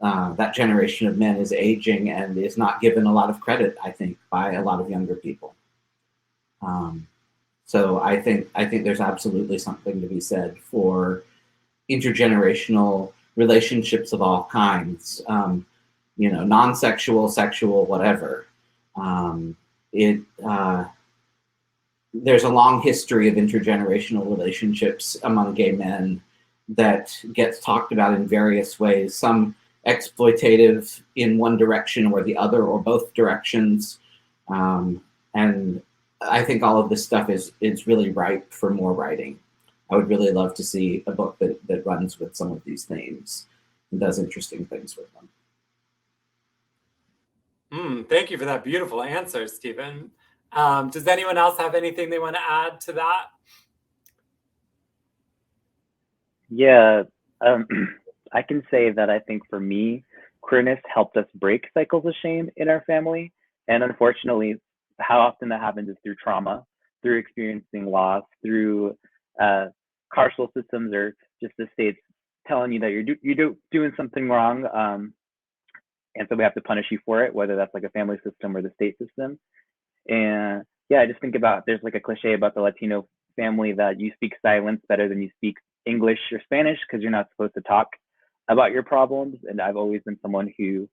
that generation of men is aging and is not given a lot of credit, I think, by a lot of younger people. So I think there's absolutely something to be said for intergenerational relationships of all kinds, non-sexual, sexual, whatever. There's a long history of intergenerational relationships among gay men that gets talked about in various ways, some exploitative in one direction or the other or both directions. And I think all of this stuff is really ripe for more writing. I would really love to see a book that runs with some of these themes and does interesting things with them. Thank you for that beautiful answer, Stephen. Does anyone else have anything they want to add to that? Yeah, I can say that I think for me, queerness helped us break cycles of shame in our family. And unfortunately, how often that happens is through trauma, through experiencing loss, through carceral systems or just the states telling you that you're doing something wrong. And so we have to punish you for it, whether that's like a family system or the state system. And yeah, I just think about, there's like a cliche about the Latino family that you speak silence better than you speak English or Spanish because you're not supposed to talk about your problems. And I've always been someone who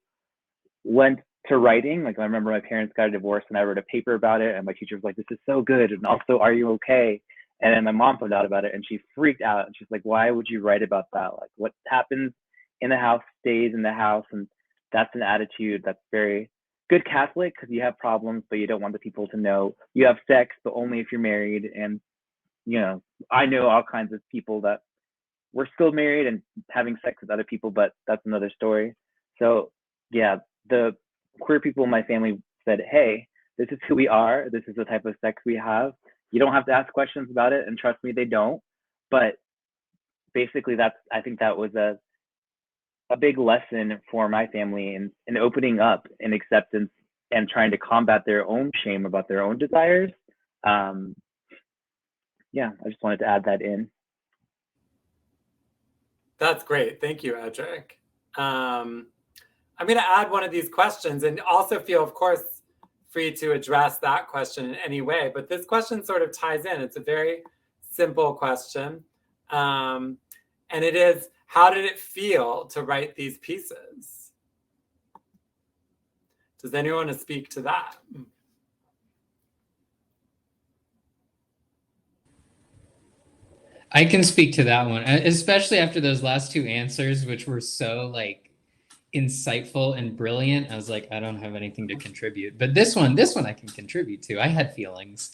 went to writing. Like I remember my parents got a divorce and I wrote a paper about it and my teacher was like, this is so good. And also, are you okay? And then my mom found out about it and she freaked out. And she's like, why would you write about that? Like what happens in the house stays in the house. And that's an attitude that's very good Catholic because you have problems, but you don't want the people to know. You have sex, but only if you're married. And, you know, I know all kinds of people that were still married and having sex with other people, but that's another story. So yeah, the queer people in my family said, hey, this is who we are. This is the type of sex we have. You don't have to ask questions about it. And trust me, they don't. But basically I think that was a big lesson for my family in opening up and acceptance and trying to combat their own shame about their own desires. Yeah, I just wanted to add that in. That's great. Thank you, Edric. I'm going to add one of these questions and also feel, of course, free to address that question in any way. But this question sort of ties in. It's a very simple question. And it is, how did it feel to write these pieces? Does anyone want to speak to that? I can speak to that one, especially after those last two answers, which were so like insightful and brilliant. I was like, I don't have anything to contribute, but this one I can contribute to. I had feelings.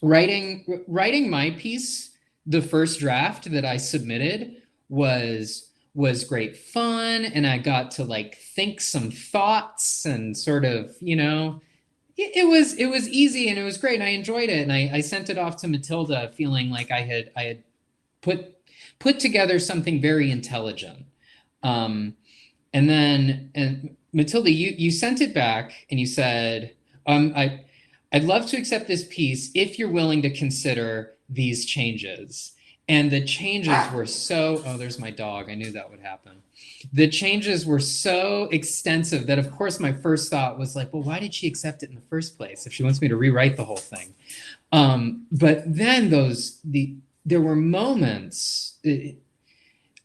Writing my piece, the first draft that I submitted was great fun, and I got to like think some thoughts and sort of, you know, it was easy and it was great and I enjoyed it, and I sent it off to Matilda feeling like I had put together something very intelligent. And Matilda, you sent it back and you said, I'd love to accept this piece if you're willing to consider these changes. And the changes were so, oh, there's my dog. I knew that would happen. The changes were so extensive that, of course, my first thought was like, well, why did she accept it in the first place if she wants me to rewrite the whole thing? But then there were moments.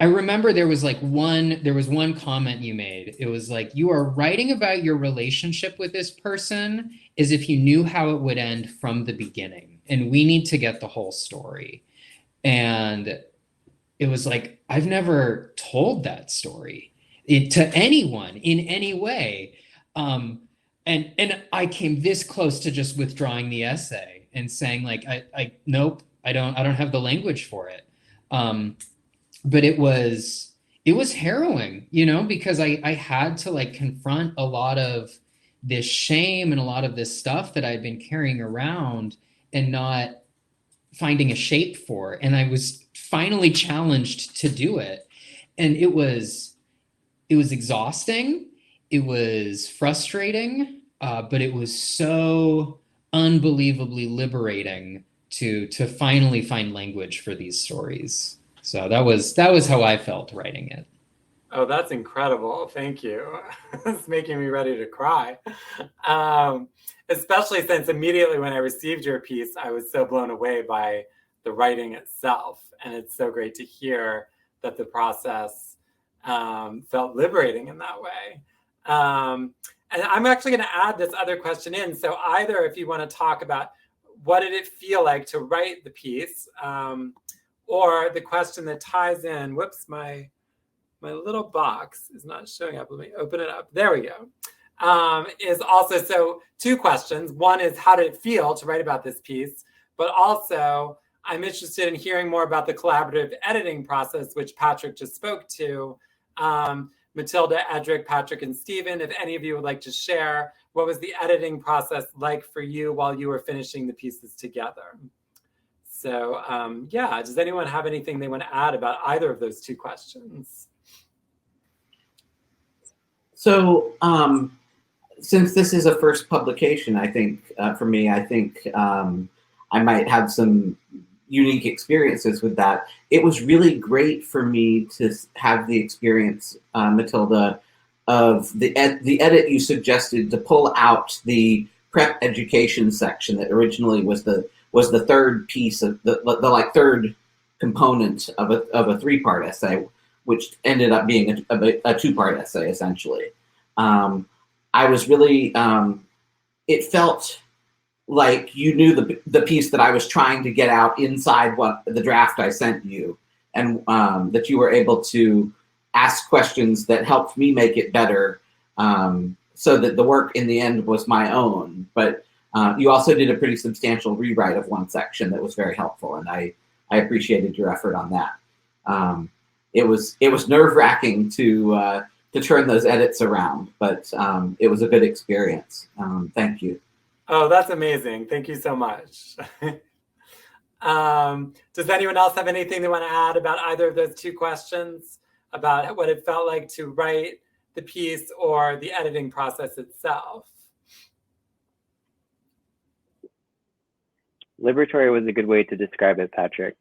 I remember there was one comment you made. It was like, you are writing about your relationship with this person as if you knew how it would end from the beginning. And we need to get the whole story. And it was like, I've never told that story to anyone in any way. And I came this close to just withdrawing the essay and saying like, nope, I don't have the language for it. But it was harrowing, you know, because I had to like confront a lot of this shame and a lot of this stuff that I'd been carrying around and not finding a shape for. And I was finally challenged to do it. And it was exhausting. It was frustrating, but it was so unbelievably liberating to finally find language for these stories. So that was how I felt writing it. Oh, that's incredible. Thank you. It's making me ready to cry. Especially since immediately when I received your piece, I was so blown away by the writing itself. And it's so great to hear that the process felt liberating in that way. And I'm actually going to add this other question in. So either if you want to talk about what did it feel like to write the piece, or the question that ties in, whoops, my little box is not showing up. Let me open it up. There we go. Is also, so two questions. One is, how did it feel to write about this piece? But also, I'm interested in hearing more about the collaborative editing process, which Patrick just spoke to. Matilda, Edric, Patrick, and Stephen, if any of you would like to share, what was the editing process like for you while you were finishing the pieces together? So yeah, does anyone have anything they want to add about either of those two questions? So since this is a first publication, I think for me, I think I might have some unique experiences with that. It was really great for me to have the experience, Matilda, of the edit you suggested to pull out the prep education section that originally was the third piece of the like third component of a three-part essay, which ended up being a two-part essay essentially. I was really it felt like you knew the piece that I was trying to get out inside what the draft I sent you, and that you were able to ask questions that helped me make it better so that the work in the end was my own. But you also did a pretty substantial rewrite of one section that was very helpful, and I appreciated your effort on that. It was nerve-wracking to turn those edits around, but it was a good experience. Thank you. Oh, that's amazing. Thank you so much. Does anyone else have anything they want to add about either of those two questions, about what it felt like to write the piece or the editing process itself? Liberatory was a good way to describe it, Patrick.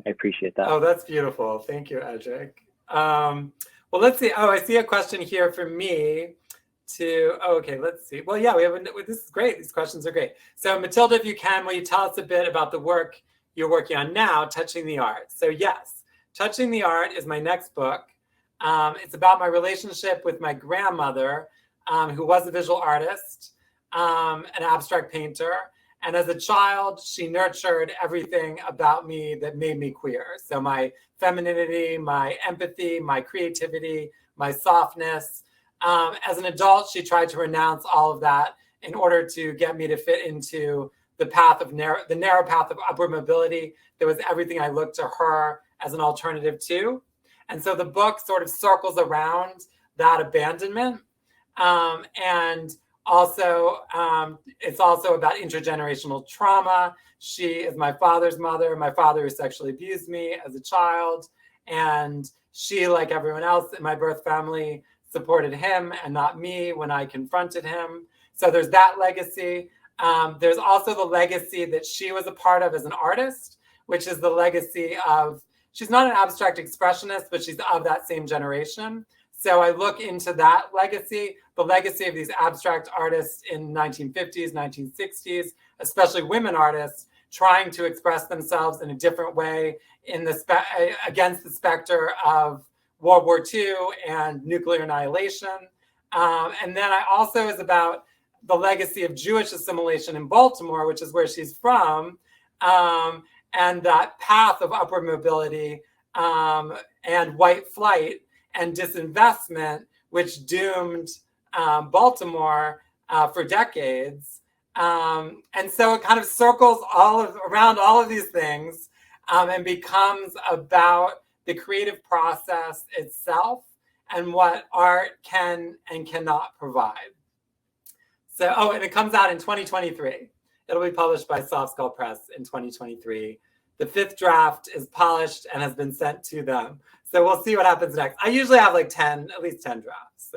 I appreciate that. Oh, that's beautiful. Thank you, Edric. Well, let's see. Oh, I see a question here for me to, oh, okay, let's see. Well, yeah, this is great. These questions are great. So Matilda, if you can, will you tell us a bit about the work you're working on now, Touching the Art? So yes, Touching the Art is my next book. It's about my relationship with my grandmother, who was a visual artist, an abstract painter. And as a child, she nurtured everything about me that made me queer. So my femininity, my empathy, my creativity, my softness. As an adult, she tried to renounce all of that in order to get me to fit into the path of the narrow path of upward mobility. That was everything I looked to her as an alternative to. And so the book sort of circles around that abandonment. And also, it's also about intergenerational trauma. She is my father's mother, my father who sexually abused me as a child. And she, like everyone else in my birth family, supported him and not me when I confronted him. So there's that legacy. There's also the legacy that she was a part of as an artist, which is the legacy of, she's not an abstract expressionist, but she's of that same generation. So I look into that legacy, the legacy of these abstract artists in 1950s, 1960s, especially women artists, trying to express themselves in a different way in against the specter of World War II and nuclear annihilation. And then I also is about the legacy of Jewish assimilation in Baltimore, which is where she's from, and that path of upward mobility and white flight and disinvestment, which doomed Baltimore for decades. And so it kind of circles around all of these things and becomes about the creative process itself and what art can and cannot provide. So, oh, and it comes out in 2023. It'll be published by Soft Skull Press in 2023. The 5th draft is polished and has been sent to them. So we'll see what happens next. I usually have like at least 10 drafts.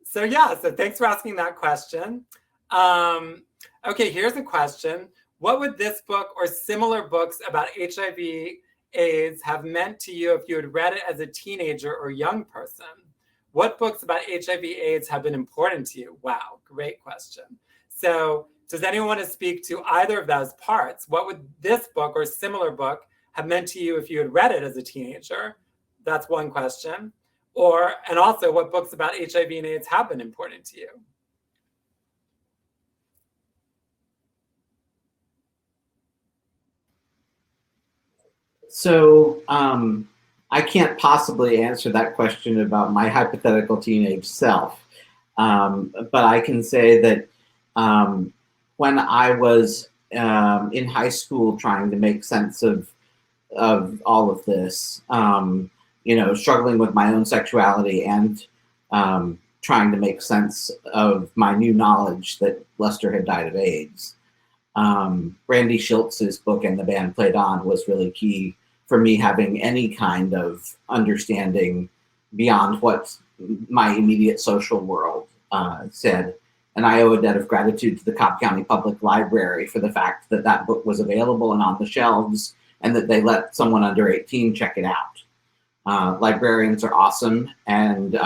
So yeah, so thanks for asking that question. Okay, here's a question. What would this book or similar books about HIV/AIDS have meant to you if you had read it as a teenager or young person? What books about HIV/AIDS have been important to you? Wow, great question. So does anyone want to speak to either of those parts? What would this book or similar book have meant to you if you had read it as a teenager? That's one question. And also, what books about HIV and AIDS have been important to you? So I can't possibly answer that question about my hypothetical teenage self. But I can say that when I was in high school trying to make sense of all of this, struggling with my own sexuality and trying to make sense of my new knowledge that Lester had died of AIDS. Randy Schiltz's book And the Band Played On was really key for me having any kind of understanding beyond what my immediate social world said. And I owe a debt of gratitude to the Cobb County Public Library for the fact that that book was available and on the shelves and that they let someone under 18 check it out. Librarians are awesome. And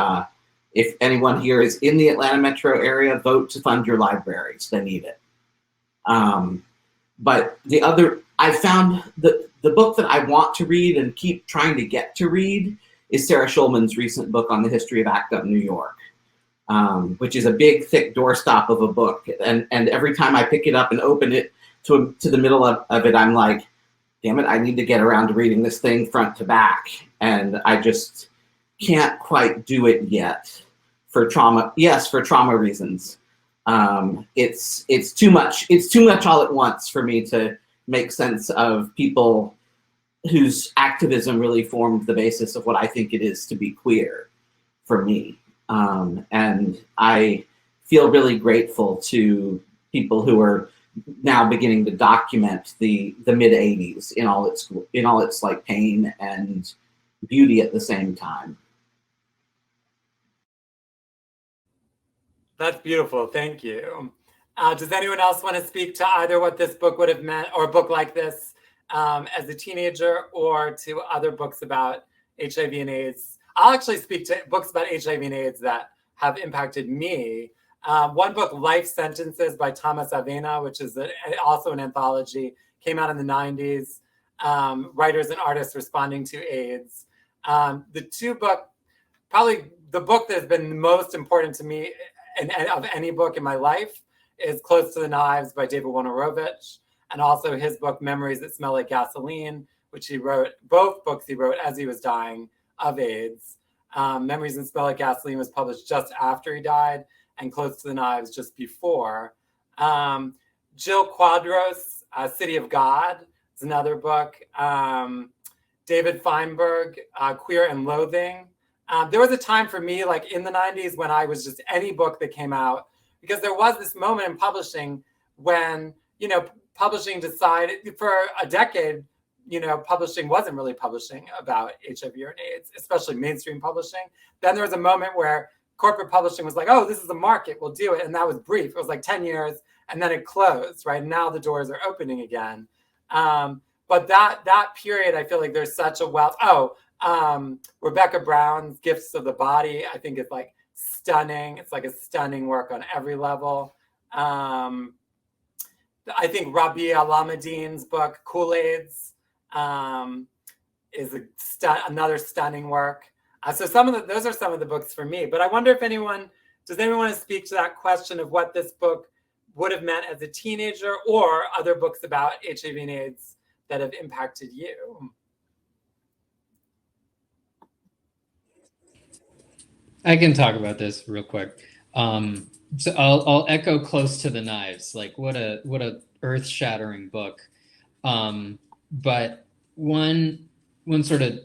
if anyone here is in the Atlanta metro area, vote to fund your libraries. They need it. But I found the book that I want to read and keep trying to get to read is Sarah Schulman's recent book on the history of ACT UP New York, which is a big, thick doorstop of a book. And every time I pick it up and open it to the middle of it, I'm like, damn it, I need to get around to reading this thing front to back. And I just can't quite do it yet for trauma. Yes, for trauma reasons. It's too much. It's too much all at once for me to make sense of people whose activism really formed the basis of what I think it is to be queer for me. And I feel really grateful to people who are now beginning to document the mid 80s in all its like pain and beauty at the same time. That's beautiful. Thank you. Does anyone else want to speak to either what this book would have meant, or a book like this as a teenager, or to other books about HIV and AIDS? I'll actually speak to books about HIV and AIDS that have impacted me. One book, Life Sentences by Thomas Avena, which is also an anthology, came out in the 90s, writers and artists responding to AIDS. The two book, probably the book that has been most important to me of any book in my life is Close to the Knives by David Wojnarowicz, and also his book, Memories That Smell Like Gasoline, which he wrote, both books he wrote as he was dying of AIDS. Memories That Smell Like Gasoline was published just after he died, and Close to the Knives just before. Jill Quadros, City of God is another book. David Feinberg, Queer and Loathing. There was a time for me, like in the 90s, when I was just any book that came out, because there was this moment in publishing when, publishing decided for a decade, publishing wasn't really publishing about HIV or AIDS, especially mainstream publishing. Then there was a moment where corporate publishing was like, oh, this is a market, we'll do it. And that was brief. It was like 10 years, and then it closed, right? Now the doors are opening again. But that period, I feel like there's such a wealth. Rebecca Brown's Gifts of the Body, I think it's like stunning. It's like a stunning work on every level. I think Rabia Alameddin's book, Kool-Aids, is another stunning work. So those are some of the books for me. But I wonder if does anyone want to speak to that question of what this book would have meant as a teenager, or other books about HIV and AIDS that have impacted you? I can talk about this real quick. So I'll echo Close to the Knives. Like what a earth-shattering book. But one sort of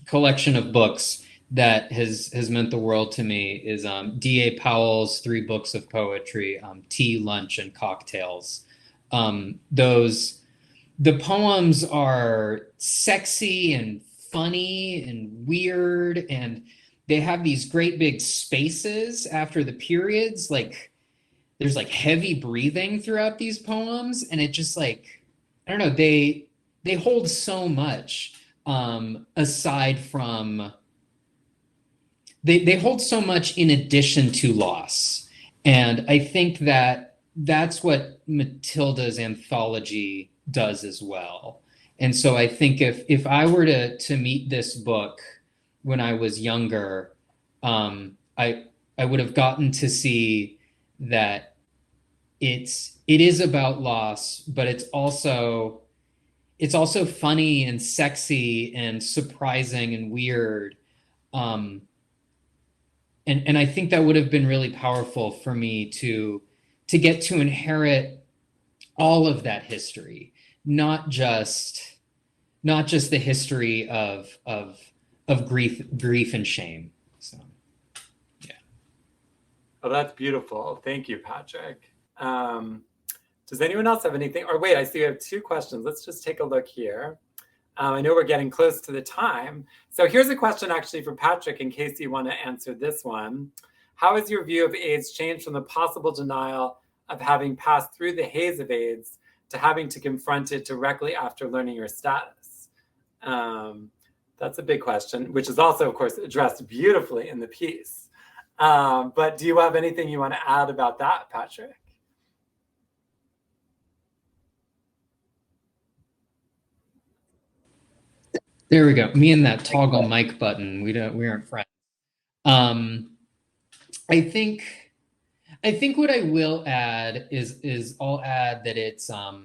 collection of books that has meant the world to me is D.A. Powell's 3 books of poetry, Tea, Lunch, and Cocktails. The poems are sexy and funny and weird, and they have these great big spaces after the periods. Like there's like heavy breathing throughout these poems, and it just like, I don't know, they hold so much aside from, they hold so much in addition to loss. And I think that's what Matilda's anthology does as well. And so I think if I were to meet this book when I was younger, I would have gotten to see that it is about loss, but it's also funny and sexy and surprising and weird. And I think that would have been really powerful for me to get to inherit all of that history, not just the history of grief and shame. So, yeah. Oh, that's beautiful. Thank you, Patrick. Does anyone else have anything? Or wait, I see we have 2 questions. Let's just take a look here. I know we're getting close to the time. So here's a question actually for Patrick, in case you want to answer this one. How has your view of AIDS changed from the possible denial of having passed through the haze of AIDS to having to confront it directly after learning your status? That's a big question, which is also, of course, addressed beautifully in the piece. But do you have anything you want to add about that, Patrick? There we go. Me and that toggle mic button. We aren't friends. I think what I will add is I'll add that it's a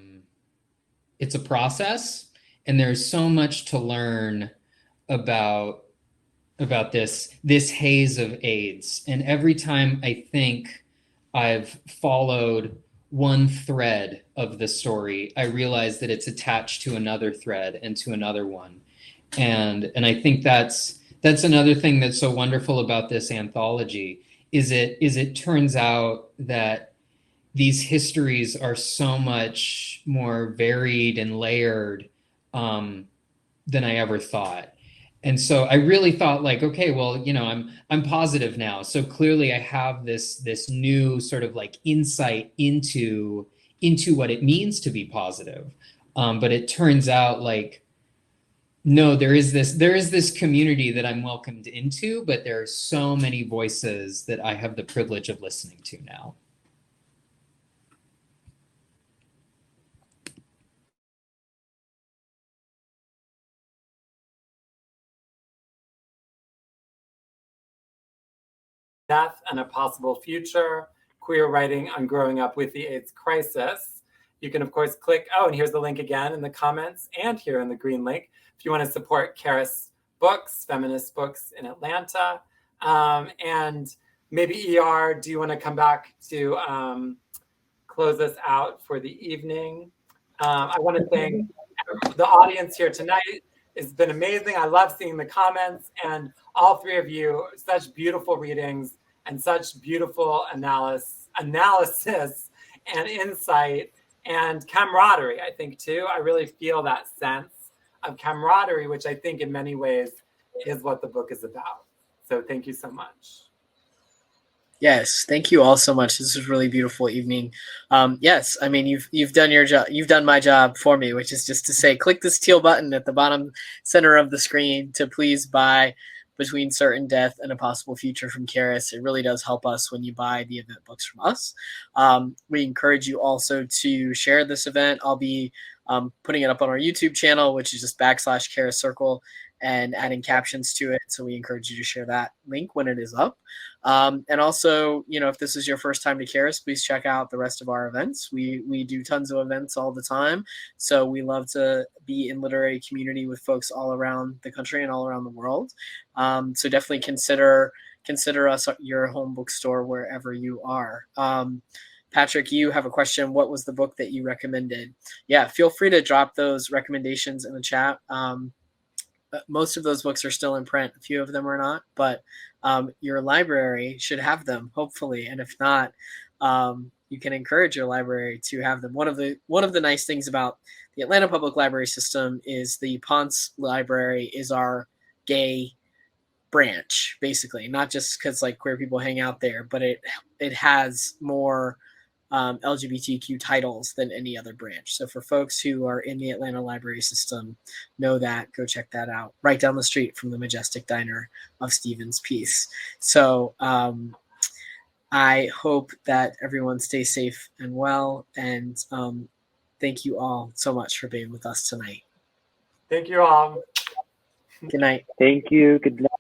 process, and there's so much to learn about about this haze of AIDS. And every time I think I've followed one thread of the story, I realize that it's attached to another thread and to another one. And I think that's another thing that's so wonderful about this anthology is it turns out that these histories are so much more varied and layered than I ever thought. And so I really thought like, okay, well, I'm positive now. So clearly I have this new sort of like insight into what it means to be positive. But it turns out like, no, there is this community that I'm welcomed into, but there are so many voices that I have the privilege of listening to now. Death and a Possible Future, Queer Writing on Growing Up with the AIDS Crisis. You can, of course, click, and here's the link again in the comments and here in the green link, if you want to support Charis Books, feminist books in Atlanta. And maybe ER, do you want to come back to close us out for the evening? I want to thank the audience here tonight. It's been amazing. I love seeing the comments, and all three of you, such beautiful readings and such beautiful analysis and insight and camaraderie, I think, too. I really feel that sense of camaraderie, which I think in many ways is what the book is about. So thank you so much. Yes, thank you all so much. This was a really beautiful evening. Yes, I mean you've done your job. You've done my job for me, which is just to say, click this teal button at the bottom center of the screen to please buy Between Certain Death and a Possible Future from Charis. It really does help us when you buy the event books from us. We encourage you also to share this event. I'll be putting it up on our YouTube channel, which is just /Charis Circle, and adding captions to it. So we encourage you to share that link when it is up. And also, if this is your first time to Charis, please check out the rest of our events. We do tons of events all the time. So we love to be in literary community with folks all around the country and all around the world. So definitely consider us your home bookstore wherever you are. Patrick, you have a question. What was the book that you recommended? Yeah, feel free to drop those recommendations in the chat. Most of those books are still in print. A few of them are not, but your library should have them, hopefully. And if not, you can encourage your library to have them. One of the nice things about the Atlanta Public Library System is the Ponce Library is our gay branch, basically. Not just because like queer people hang out there, but it has more LGBTQ titles than any other branch. So for folks who are in the Atlanta library system, know that, go check that out. Right down the street from the Majestic Diner of Stephen's Peace. So I hope that everyone stays safe and well. And thank you all so much for being with us tonight. Thank you all. Good night. Thank you. Good night.